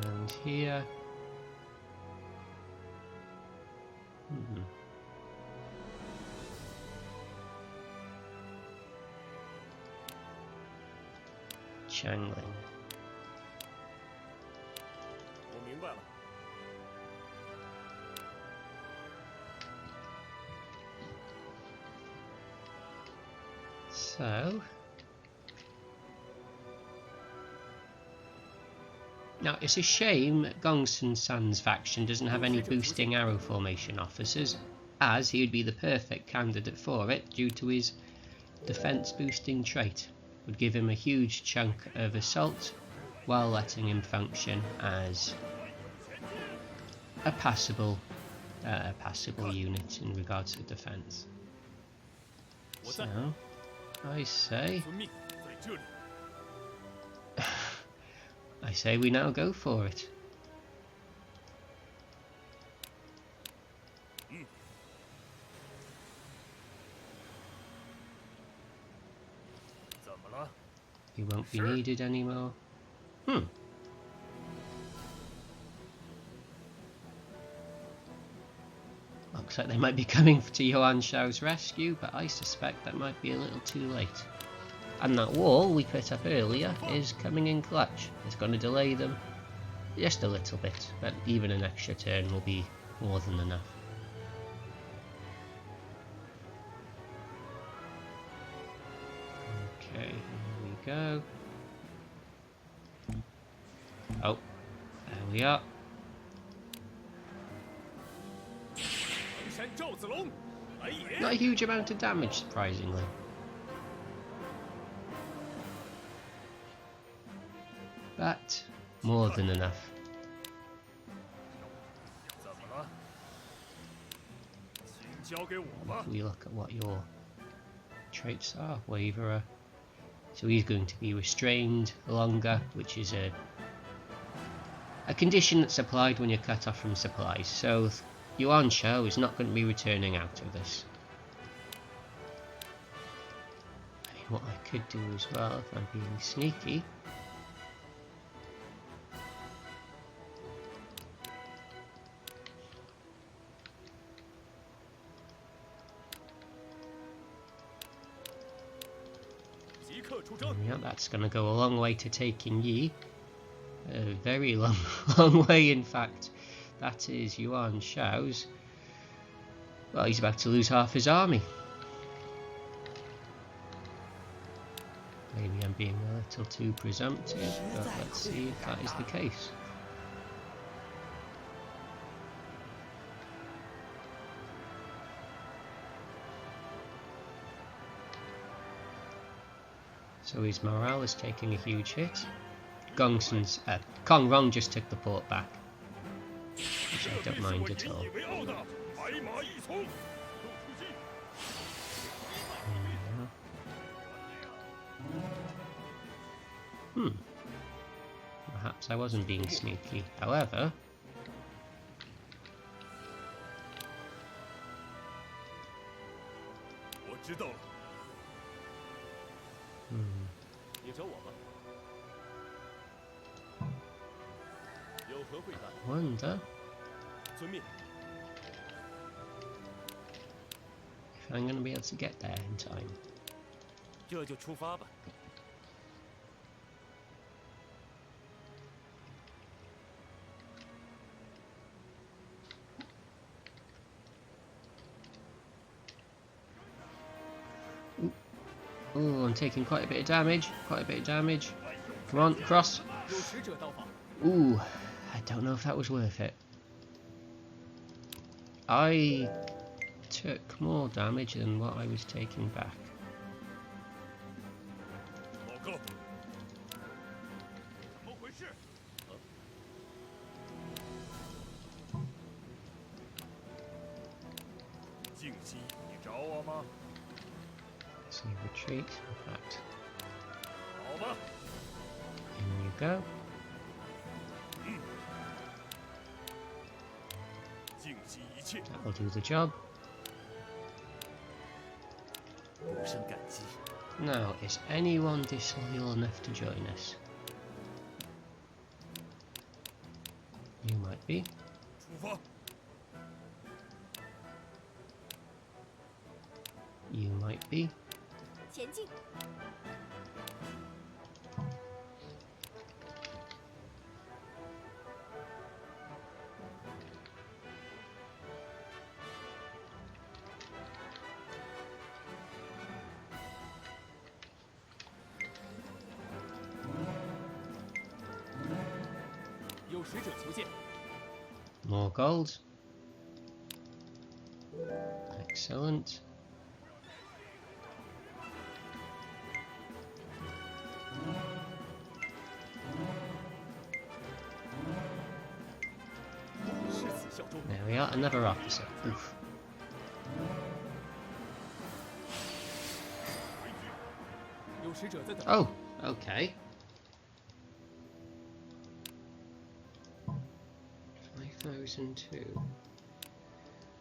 And here. Changling. 我明白了。 So now it's a shame Gongsun San's faction doesn't have any boosting arrow formation officers, as he would be the perfect candidate for it due to his defense boosting trait. Would give him a huge chunk of assault while letting him function as a passable unit in regards to defense. So I say we now go for it. He won't be needed anymore. Looks like they might be coming to Yuan Shao's rescue, but I suspect that might be a little too late. And that wall we put up earlier is coming in clutch. It's going to delay them just a little bit, but even an extra turn will be more than enough. Okay, here we go. Oh, there we are. Not a huge amount of damage, surprisingly. But more than enough. If we look at what your traits are, Waverer. So he's going to be restrained longer, which is a condition that's applied when you're cut off from supplies. So Yuan Shao is not going to be returning out of this. I mean, what I could do as well, if I'm being sneaky, yeah, that's going to go a long way to taking Yi. A very long way, in fact. That is Yuan Shao's. Well, he's about to lose half his army. Maybe I'm being a little too presumptive, but let's see if that is the case. So his morale is taking a huge hit. Gongsun's Kong Rong just took the port back, which I don't mind at all. Perhaps I wasn't being sneaky. However, I wonder if I'm going to be able to get there in time. Oh, I'm taking quite a bit of damage. Come on, cross. Ooh, I don't know if that was worth it. I took more damage than what I was taking back. So you retreat, in fact. In you go. That will do the job. Now, is anyone disloyal enough to join us? You might be. You might be. 有使者求见。 More gold. Excellent. There we are, another officer. Oof. Oh, okay. 5,002.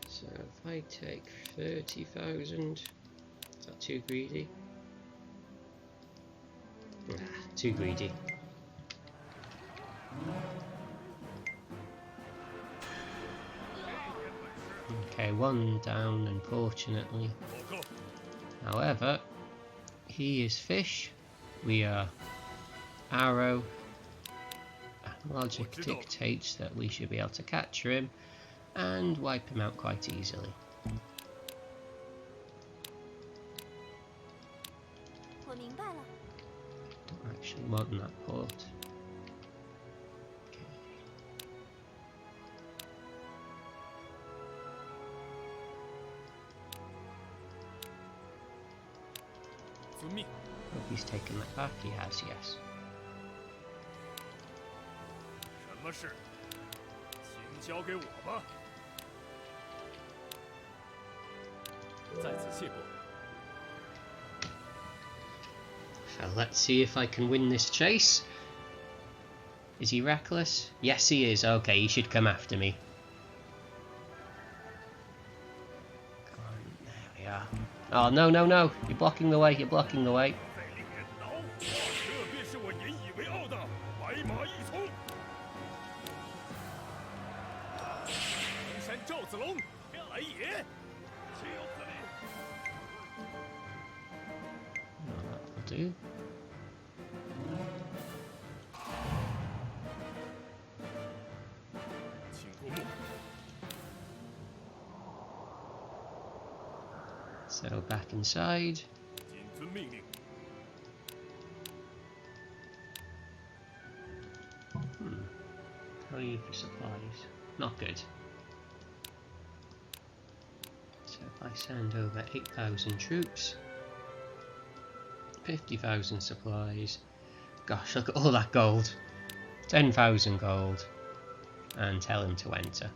So if I take 30,000, is that too greedy? Ah, too greedy. Okay, one down, unfortunately. However, he is fish, we are arrow, and logic dictates that we should be able to capture him and wipe him out quite easily. Don't actually want that port. Hope he's taken that back. He has, yes. 什么事？请交给我吧。在此谢过。 So let's see if I can win this chase. Is he reckless? Yes, he is. Okay, he should come after me. Come on, there we are. Oh, no, no, no. You're blocking the way. You're blocking the way. Do. So back inside. How are you for supplies? Not good. So if I send over 8,000 troops, 50,000 supplies. Gosh, look at all that gold. 10,000 gold. And tell him to enter.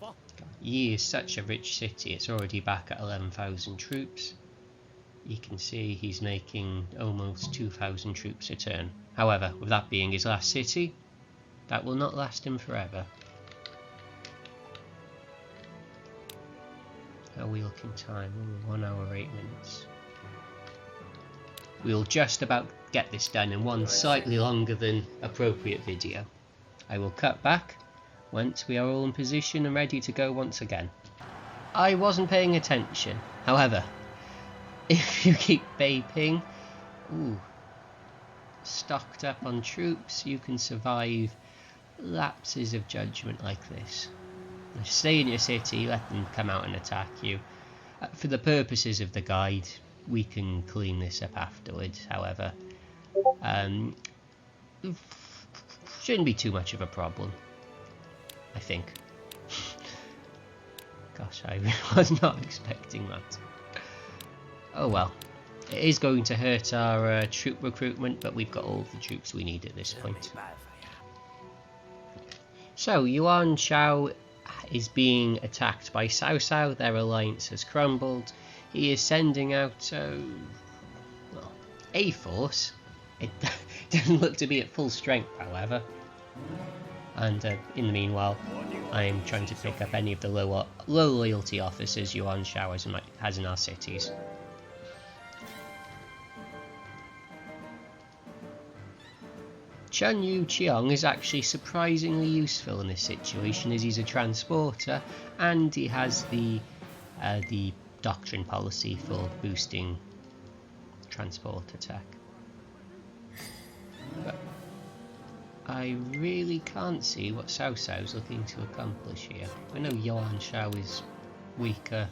God, Yi is such a rich city, it's already back at 11,000 troops. You can see he's making almost 2,000 troops a turn. However, with that being his last city, that will not last him forever. How are we looking time? 1 hour 8 minutes. We'll just about get this done in one slightly longer than appropriate video. I will cut back once we are all in position and ready to go once again. I wasn't paying attention. However, if you keep vaping, stocked up on troops, you can survive lapses of judgment like this. Stay in your city, let them come out and attack you. For the purposes of the guide, we can clean this up afterwards, however. Shouldn't be too much of a problem, I think. Gosh, I was not expecting that. Oh well. It is going to hurt our troop recruitment, but we've got all the troops we need at this point. So, Yuan Shao is being attacked by Cao Cao. Their alliance has crumbled. He is sending out a force. It doesn't look to be at full strength, however. And in the meanwhile, I'm trying to pick up any of the low loyalty officers Yuan Shao has in our cities. Chun Yu Cheong is actually surprisingly useful in this situation, as he's a transporter and he has the doctrine policy for boosting transport attack. But I really can't see what Cao Cao's looking to accomplish here. I know Yuan Shao is weaker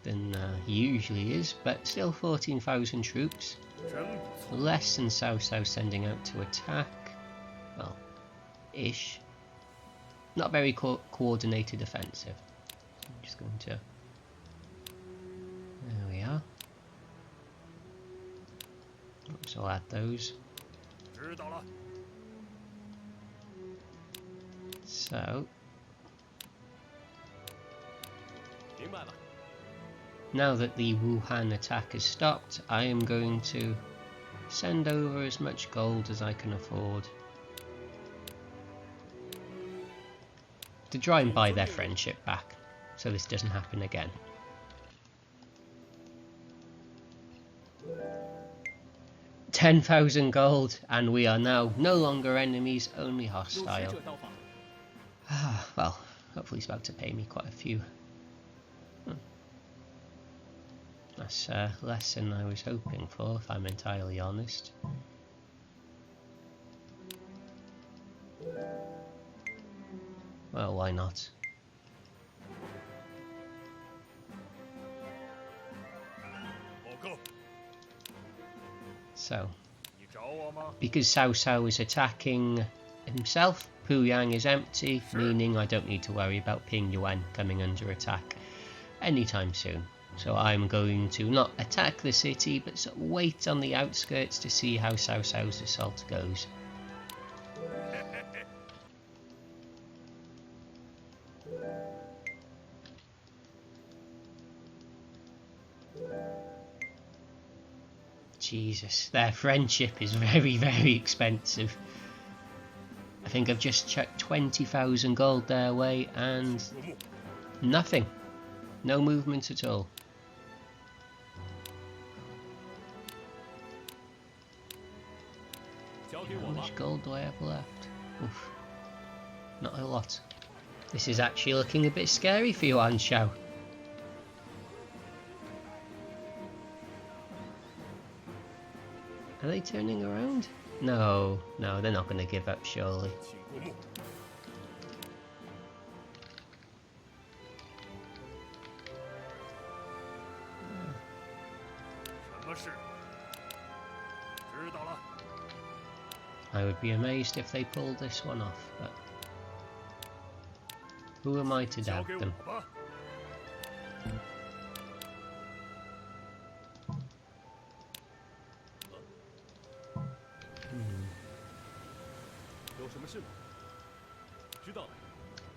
than he usually is, but still 14,000 troops. Less than Cao Cao sending out to attack. well, ish. Not very coordinated offensive. I'm just going to... There we are. So I'll add those. So... Now that the Wuhan attack has stopped, I am going to send over as much gold as I can afford to try and buy their friendship back, so this doesn't happen again. $10,000 gold, and we are now no longer enemies, only hostile. Well, hopefully he's about to pay me quite a few. That's less than I was hoping for, if I'm entirely honest. Well, why not? So, because Cao Cao is attacking himself, Puyang is empty, meaning I don't need to worry about Pingyuan coming under attack anytime soon. So I'm going to not attack the city, but sort of wait on the outskirts to see how Cao Cao's assault goes. Jesus, their friendship is very, very expensive. I think I've just chucked 20,000 gold their way and nothing. No movement at all. How much gold do I have left? Oof. Not a lot. This is actually looking a bit scary for Yuan Shao. Are they turning around? No, no, they're not going to give up, surely. I would be amazed if they pulled this one off, but who am I to doubt them?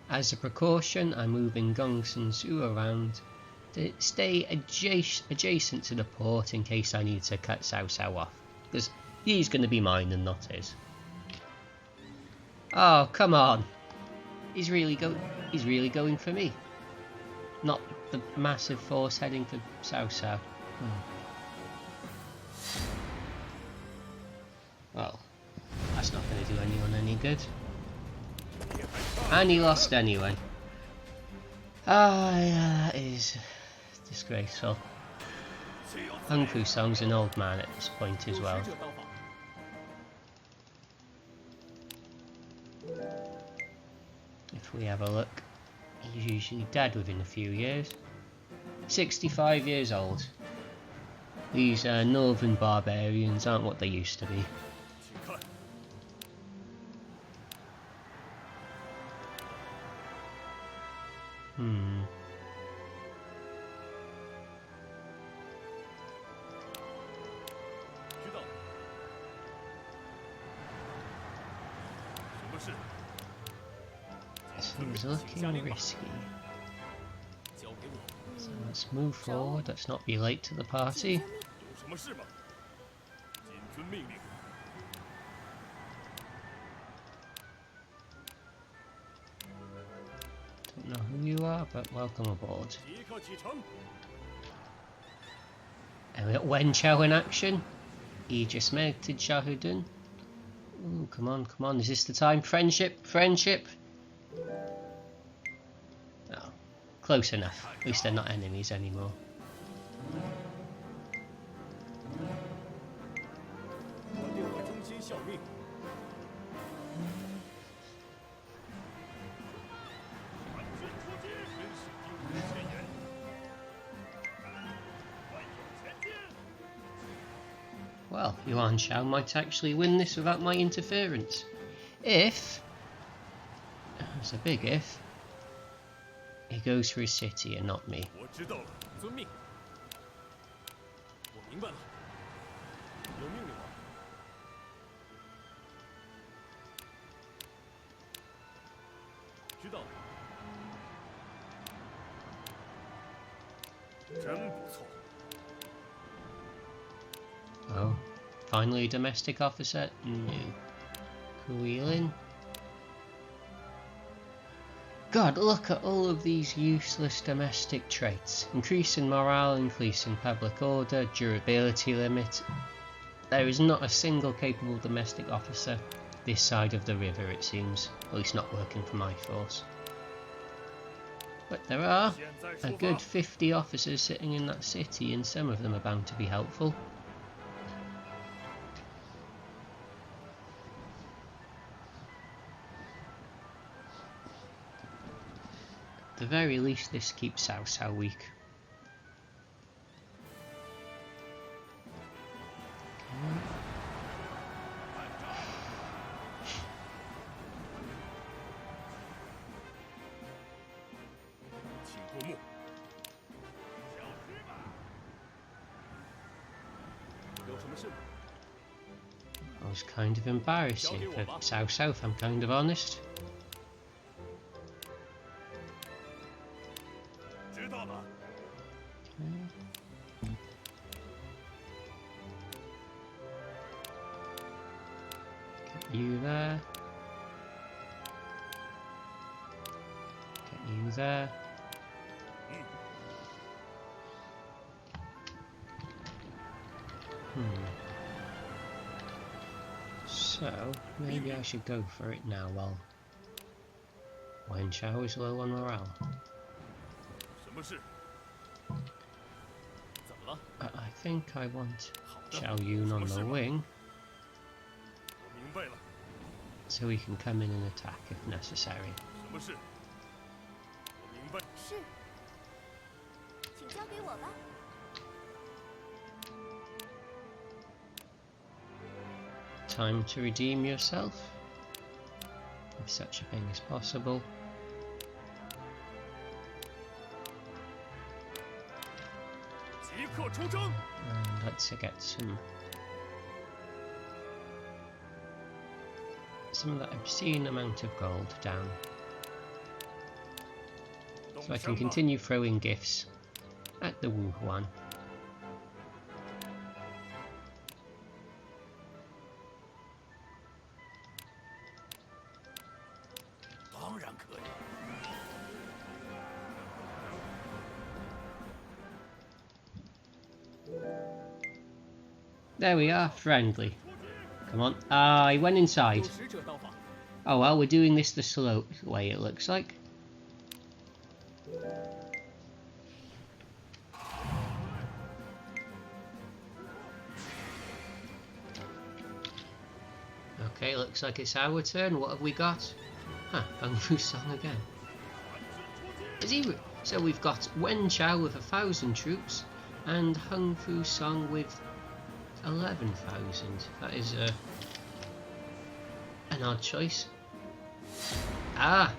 As a precaution, I'm moving Gongsun Zhu around to stay adjacent to the port in case I need to cut Cao Cao off, because he's going to be mine and not his. Oh, come on! He's really going for me, not the massive force heading for Cao Cao. Well, that's not going to do anyone any good. And he lost anyway. Ah, yeah, that is disgraceful. Hung Fu Song's an old man at this point as well. If we have a look, he's usually dead within a few years. 65 years old. These northern barbarians aren't what they used to be. Seems looking risky. So let's move forward, let's not be late to the party. Don't know who you are, but welcome aboard. And we got Yuan Shao in action. He just melted Zhao Yun. Ooh, come on, come on, is this the time? Friendship, friendship. Oh, close enough. At least they're not enemies anymore. Well, Yuan Shao might actually win this without my interference. If, it's a big if, he goes for his city and not me. 我知道了，遵命。我明白了。有命令吗？知道了。真不错。 Oh, finally a domestic officer? No. Wheeling. God, look at all of these useless domestic traits. Increasing morale, increasing public order, durability limit. There is not a single capable domestic officer this side of the river, it seems. At least not working for my force. But there are a good 50 officers sitting in that city, and some of them are bound to be helpful. At the very least, this keeps Cao Cao weak. That was kind of embarrassing for Cao Cao, if I'm kind of honest. Get you there. Get you there. So, maybe I should go for it now while Yuan Shao is low on morale. I think I want Zhao Yun on the wing, so he can come in and attack if necessary. Time to redeem yourself, if such a thing is possible. And let's get some of that obscene amount of gold down, so I can continue throwing gifts at the Wuhuan. There we are, friendly. Come on. Ah, he went inside. Oh well, we're doing this the slow way, it looks like. Okay, looks like it's our turn. What have we got? Huh, Kung Fu Song again. Is he? So we've got Yuan Shao with 1,000 troops and Kung Fu Song with 11,000. That is an odd choice. Ah!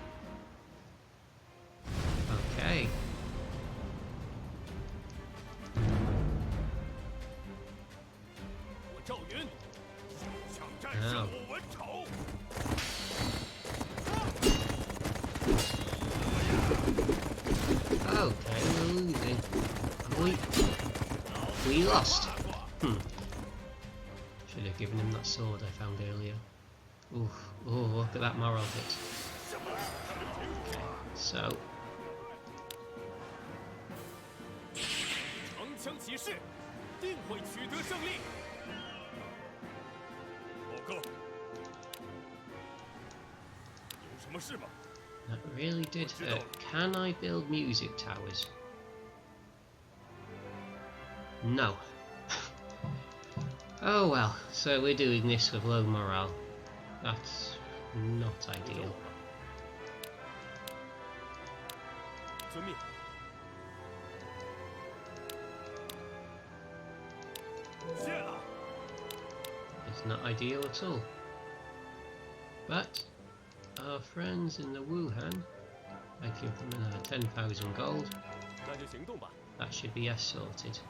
Okay. Oh. Okay, we're losing. We lost. Should have given him that sword I found earlier. Ooh, oh, look at that moral hit. Okay, so. That really did hurt. Can I build music towers? No. Oh well, so we're doing this with low morale. That's not ideal. It's not ideal at all. But our friends in the Wuhan, I give them another 10,000 gold. 那就行动吧。 That should be us sorted.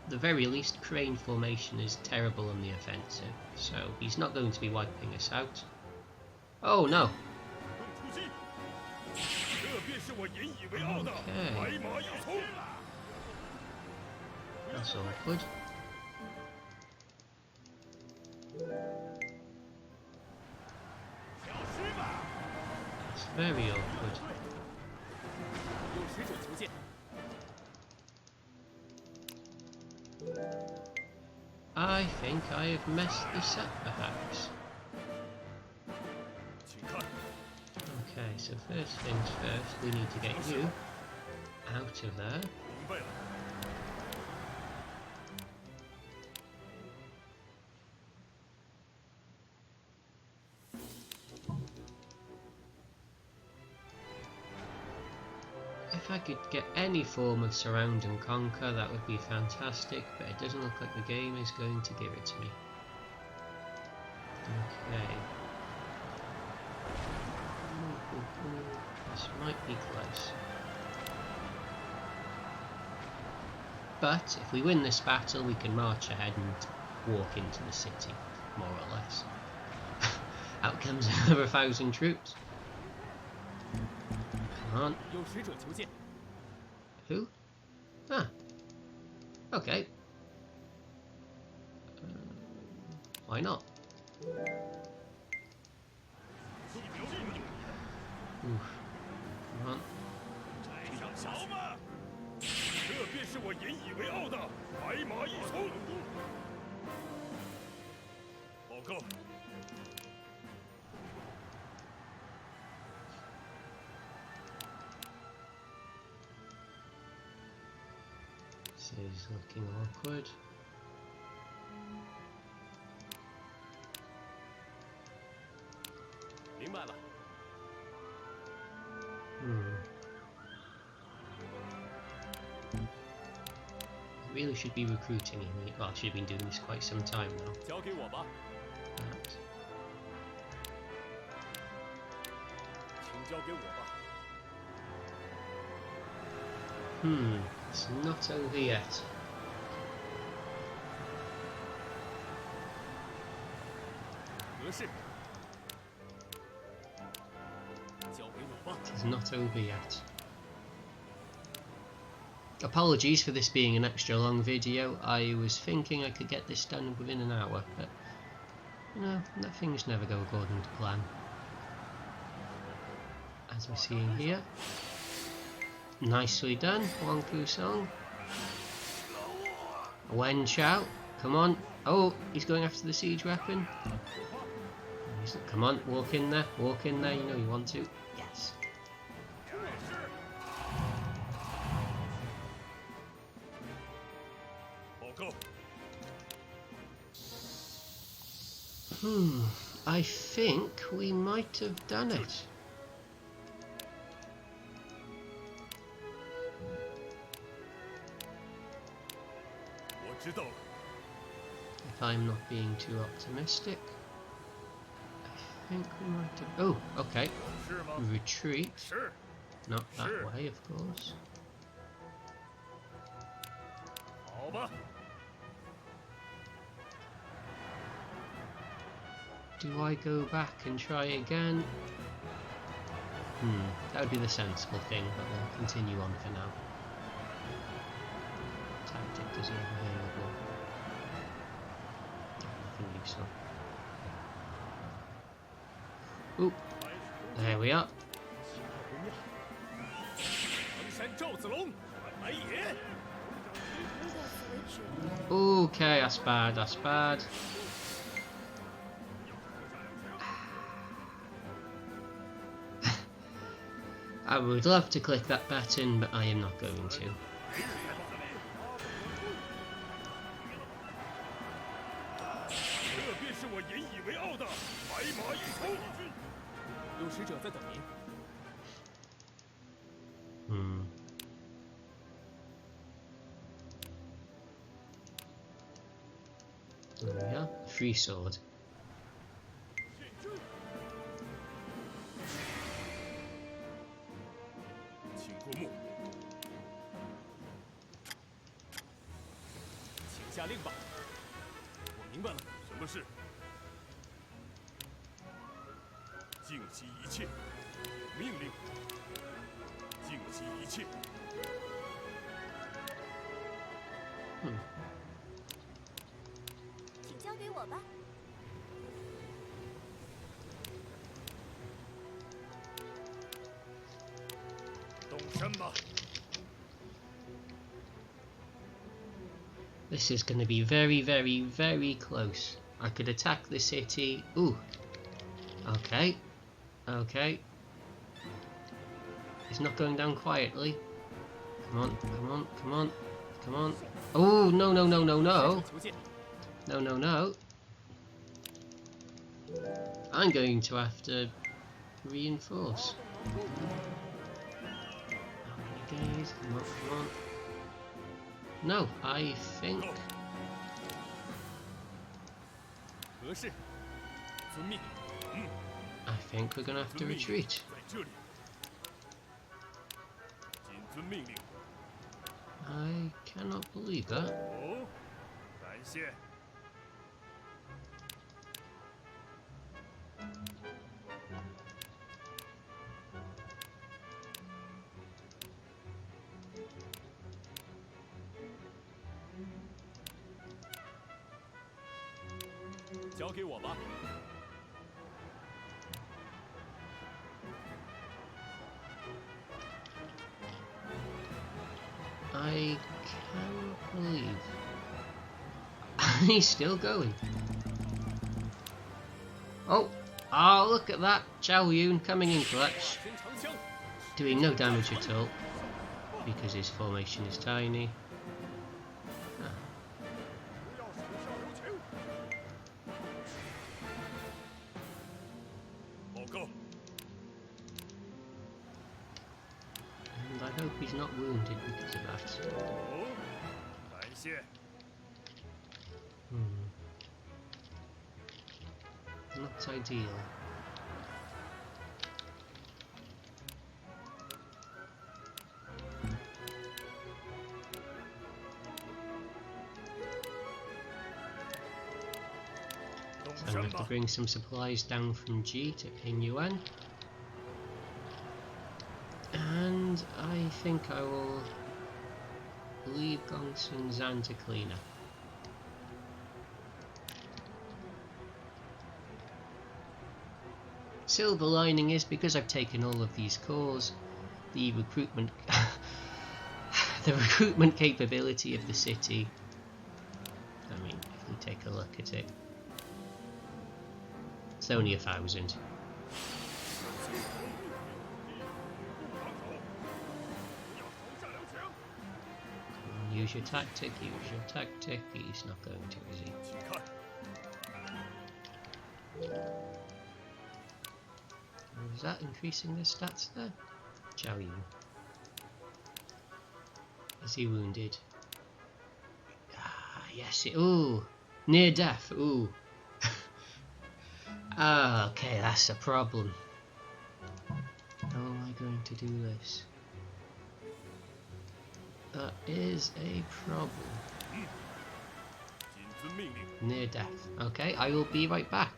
The very least, crane formation is terrible on the offensive, so he's not going to be wiping us out. Oh no! 出击！这便是我引以为傲的 Okay. 白马一冲。 That's awkward. It's very awkward. 有使者求见。 I think I have messed this up, perhaps. 请看， Okay, so first things first, we need to get you out of there. 明白了。 If I could get any form of surround and conquer, that would be fantastic, but it doesn't look like the game is going to give it to me. Okay. This might be close. But if we win this battle, we can march ahead and walk into the city, more or less. Out comes another 1,000 troops. Come on. 有使者求见。 Who? Ah. Okay. Why not? Oof. Come on. 摘上小马。这便是我引以为傲的白马一冲。报告。 This is looking awkward. I really should be recruiting him. Well, I should have been doing this quite some time now. 交给我吧， But 请交给我吧。 it's not over yet. 合适。交给我吧。 It is not over yet. Apologies for this being an extra long video. I was thinking I could get this done within an hour, but you know, things never go according to plan. As we're seeing here. Nicely done, Wang Kusong. Yuan Shao, come on. Oh, he's going after the siege weapon. Come on, walk in there, you know you want to. Yes. I think we might have done it. If I'm not being too optimistic, I think we might have... Oh, okay. Retreat. Not that way, of course. 好吧。 Do I go back and try again? That would be the sensible thing, but we'll continue on for now. Tactic doesn't available. Nothing useful. Oop, there we are. 衡山赵子龙，来也！ Okay, that's bad, that's bad. I would love to click that button, but I am not going to. 这便是我引以为傲的白马一冲。有使者在等您。There we are. Free sword. 请过目，请下令吧。我明白了，什么事？静息一切，命令。静息一切。请交给我吧。 动身吧。 This is going to be very, very, very close. I could attack the city. Ooh. Okay. Okay. It's not going down quietly. Come on, come on, come on, come on. Oh, no, no, no, no, no. No, no, no. I'm going to have to reinforce. How many days? Come on, come on. No, I think... 何事？遵命。I think we're gonna have to retreat. 在这里。谨遵命令。 I cannot believe that. 哦，感谢。交给我吧。 I cannot believe he's still going. Oh, oh, look at that! Zhao Yun coming in clutch, 天长枪， doing no damage at all because his formation is tiny. Ah. 不要手下留情。报告。 And I hope he's not wounded because of that. 哦，感谢。 Not ideal. So I'm going to have to bring some supplies down from G to Pingyuan. And I think I will leave Gongsun Zan to clean up. Silver lining is because I've taken all of these cores, the recruitment the recruitment capability of the city. I mean, if we take a look at it, it's only 1,000. Use your tactic, use your tactic. He's not going to, is he? 请看， Is that increasing the stats there? Zhao Yun. Is he wounded? Ah, yes. Ooh, near death. Ooh. Ah, okay, that's a problem. How am I going to do this? That is a problem. 谨遵命令。 Near death. Okay, I will be right back.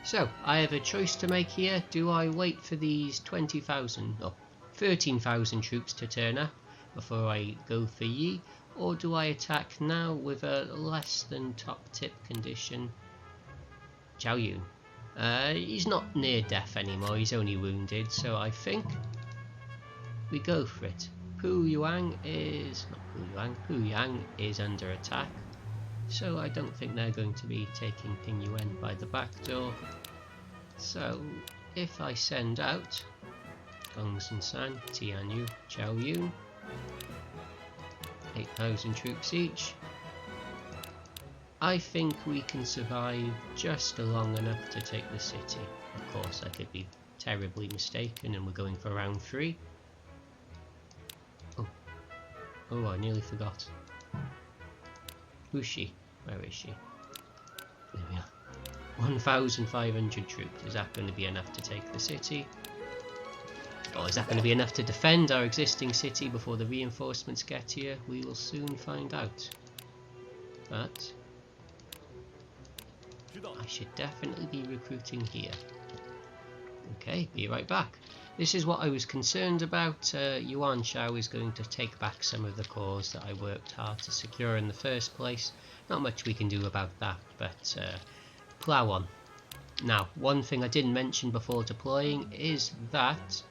So, I have a choice to make here. Do I wait for these 20,000 or 13,000 troops to turn up before I go for Yi? Or do I attack now with a less than top tip condition? Zhao Yun. He's not near death anymore, he's only wounded, so I think we go for it. Pu Yang is under attack. So I don't think they're going to be taking Pingyuan by the back door. So if I send out Gongsun San, Tianyu, Zhao Yun, 8,000 troops each, I think we can survive just long enough to take the city. Of course I could be terribly mistaken and we're going for round 3. Oh, I nearly forgot. Who's she? Where is she? There we are. 1,500 troops. Is that going to be enough to take the city? Or is that going to be enough to defend our existing city before the reinforcements get here? We will soon find out. But I should definitely be recruiting here. Okay, be right back. This is what I was concerned about. Yuan Shao is going to take back some of the cores that I worked hard to secure in the first place. Not much we can do about that, but plough on. Now, one thing I didn't mention before deploying is that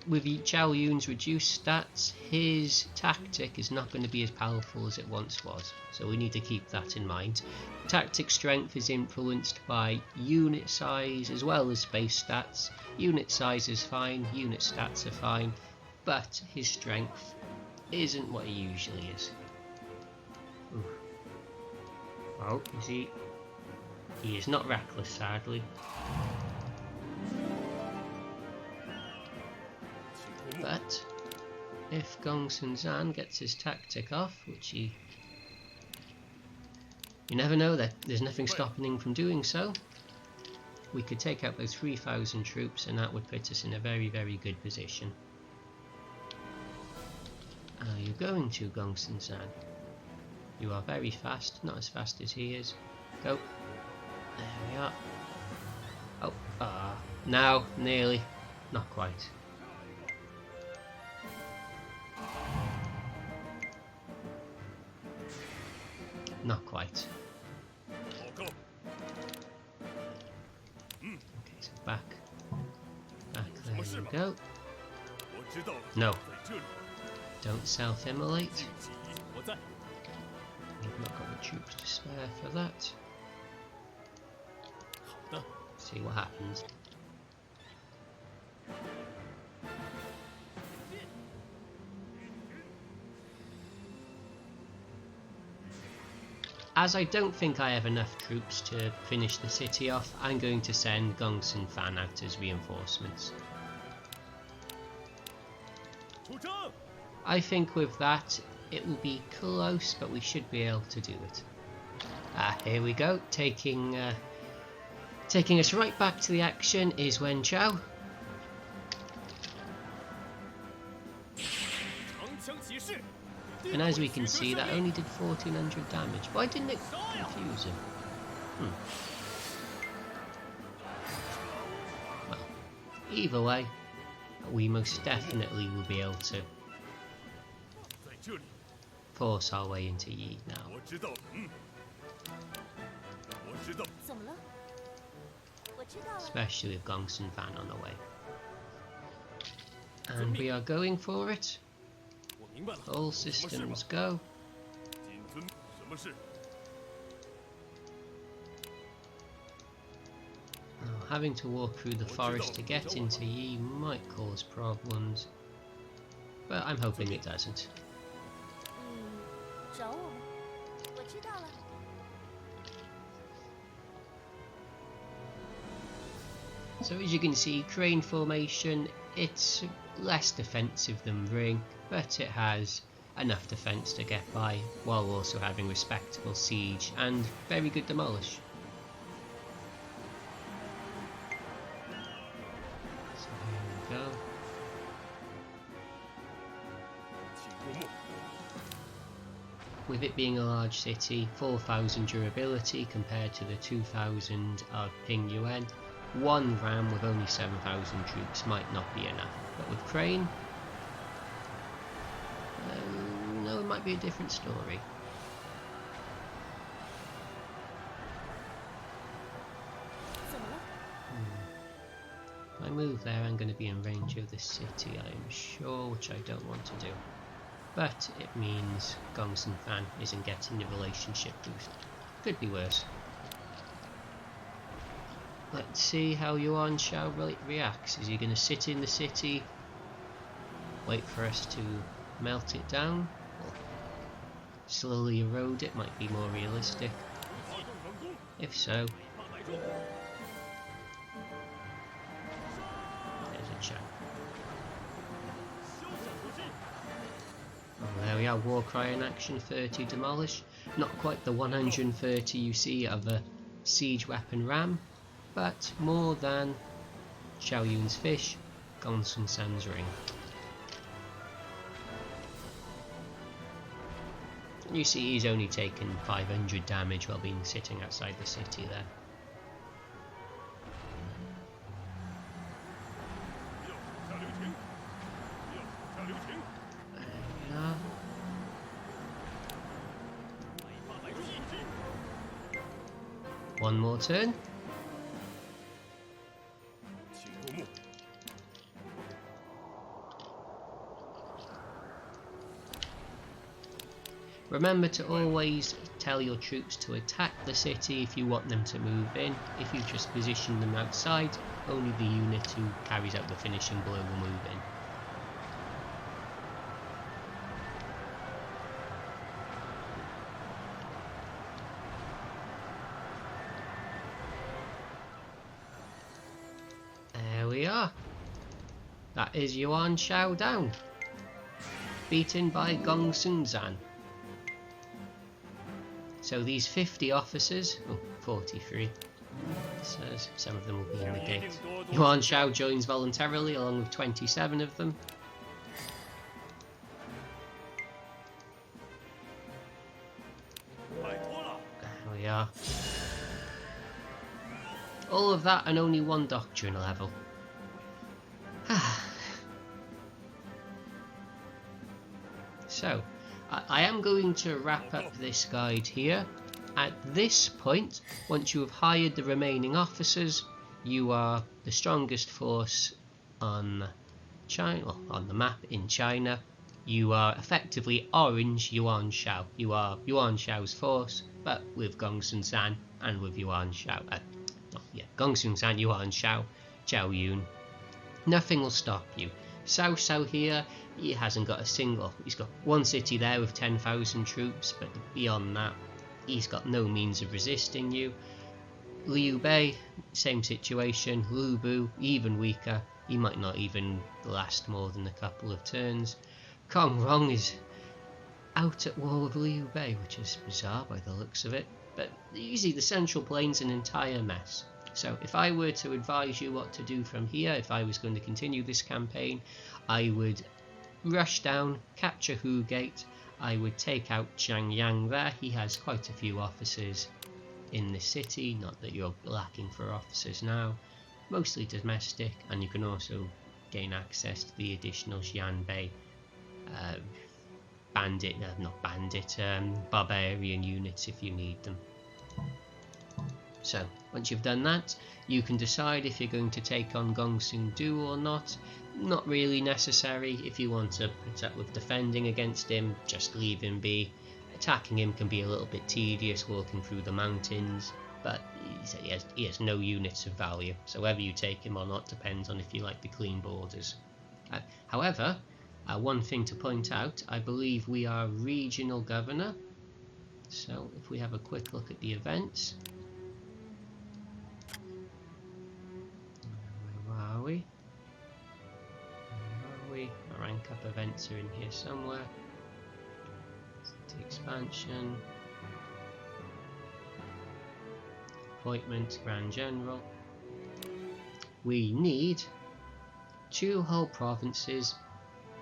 with Zhao Yun's reduced stats, his tactic is not going to be as powerful as it once was, so we need to keep that in mind. Tactic strength is influenced by unit size as well as base stats. Unit size is fine, unit stats are fine, but his strength isn't what he usually is. Ooh. Well, you see, he is not reckless, sadly. But if Gongsun Zan gets his tactic off, which you never know, that there's nothing stopping him from doing so, we could take out those 3,000 troops and that would put us in a very, very good position. Are you going to, Gongsun Zan? You are very fast, not as fast as he is. Go. There we are. Oh, now, nearly. Not quite. Not quite. Okay, so back. There you go. No. Don't self-immolate. We've not got the troops to spare for that. See what happens. As I don't think I have enough troops to finish the city off, I'm going to send Gongsun Fan out as reinforcements. I think with that it will be close, but we should be able to do it. Here we go, taking us right back to the action is Yuan Shao. And as we can see, that only did 1,400 damage. Why didn't it confuse him? Well, either way, we most definitely will be able to force our way into Yi now. Especially with Gongsun Fan on the way. And we are going for it. All systems go. Having to walk through the forest to get into Yi might cause problems, but I'm hoping it doesn't. So as you can see, crane formation, it's less defensive than ring, but it has enough defense to get by while also having respectable siege and very good demolish. So here we go. With it being a large city, 4,000 durability compared to the 2,000 of Pingyuan, one ram with only 7,000 troops might not be enough, but with crane, no, it might be a different story. If I move there, I'm going to be in range of the city, I am sure, which I don't want to do. But it means Gongsun Fan isn't getting the relationship boost. Could be worse. Let's see how Yuan Shao reacts. Is he going to sit in the city, wait for us to melt it down, or slowly erode it? Might be more realistic. If so, there's a chance. Oh, there we we are, war cry in action, 30 demolish. Not quite the 130 you see of a siege weapon ram, but more than Zhao Yun's fish, Gongsun San's ring. You see he's only taken 500 damage while being sitting outside the city there. One more turn. Remember to always tell your troops to attack the city if you want them to move in. If you just position them outside, only the unit who carries out the finishing blow will move in. There we are. That is Yuan Shao down. Beaten by Gongsun Zan. So these 50 officers, 43, says some of them will be in the gate. Yuan Shao joins voluntarily along with 27 of them. There we are. All of that and only one doctrine level. So, I am going to wrap up this guide here. At this point, once you have hired the remaining officers, you are the strongest force on China, well, on the map in China. You are effectively orange Yuan Shao. You are Yuan Shao's force, but with Gongsun Zan and with Yuan Shao. Gongsun Zan, Yuan Shao, Zhao Yun. Nothing will stop you. Cao Cao here, he hasn't got a single. He's got one city there with 10,000 troops, but beyond that, he's got no means of resisting you. Liu Bei, same situation. Lu Bu, even weaker. He might not even last more than a couple of turns. Kong Rong is out at war with Liu Bei, which is bizarre by the looks of it. But easy, the Central Plain's an entire mess. So if I were to advise you what to do from here, if I was going to continue this campaign, I would rush down, capture Hu Gate, I would take out Zhang Yang there. He has quite a few officers in the city, not that you're lacking for officers now, mostly domestic, and you can also gain access to the additional Xianbei barbarian units if you need them. So, once you've done that, you can decide if you're going to take on Gongsun Du or not. Not really necessary. If you want to put up with defending against him, just leave him be. Attacking him can be a little bit tedious walking through the mountains, but he has no units of value, so whether you take him or not depends on if you like the clean borders. However, one thing to point out, I believe we are regional governor, so if we have a quick look at the events. Where are we? The rank up events are in here somewhere. City expansion. Appointment, Grand General. We need 2 whole provinces,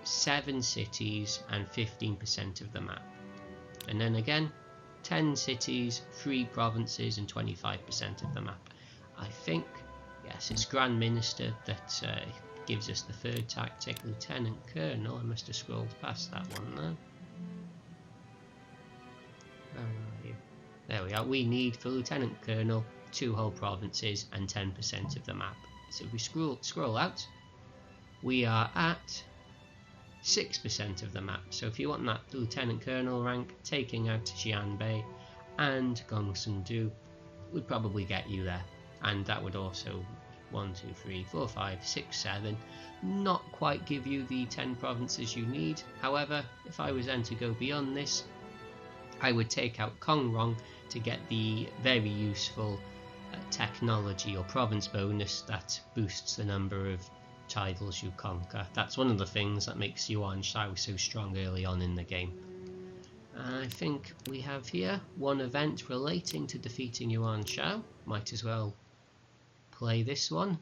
7 cities and 15% of the map. And then again, 10 cities, 3 provinces and 25% of the map. I think, yes, it's Grand Minister that gives us the third tactic, Lieutenant Colonel. I must have scrolled past that one there. Where are you? There we are. We need for Lieutenant Colonel 2 whole provinces and 10% of the map. So if we scroll out, we are at 6% of the map. So if you want that Lieutenant Colonel rank, taking out Xianbei and Gongsun Du would probably get you there. And that would also 1, 2, 3, 4, 5, 6, 7 not quite give you the 10 provinces you need. However, if I was then to go beyond this, I would take out Kong Rong to get the very useful technology or province bonus that boosts the number of titles you conquer. That's one of the things that makes Yuan Shao so strong early on in the game. I think we have here one event relating to defeating Yuan Shao. Might as well play this one.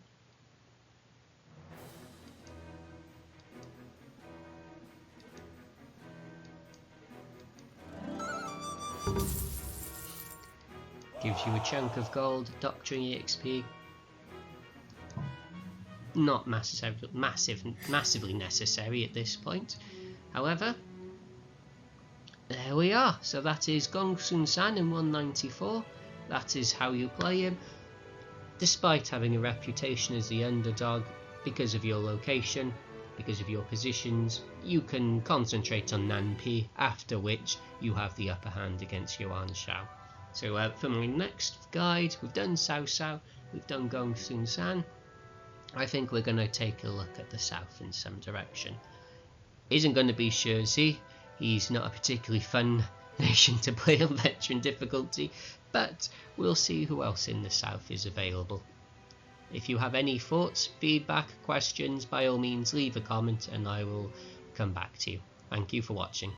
Gives you a chunk of gold, doctrine EXP. Not massively necessary at this point. However, there we are. So that is Gongsun San in 194. That is how you play him. Despite having a reputation as the underdog, because of your location, because of your positions, you can concentrate on Nanpi, after which you have the upper hand against Yuan Shao. So for my next guide, we've done Cao Cao, we've done Gongsun San. I think we're going to take a look at the south in some direction. Isn't going to be Shazi. He's not a particularly fun nation to play on veteran difficulty, but we'll see who else in the south is available. If you have any thoughts, feedback, questions, by all means leave a comment and I will come back to you. Thank you for watching.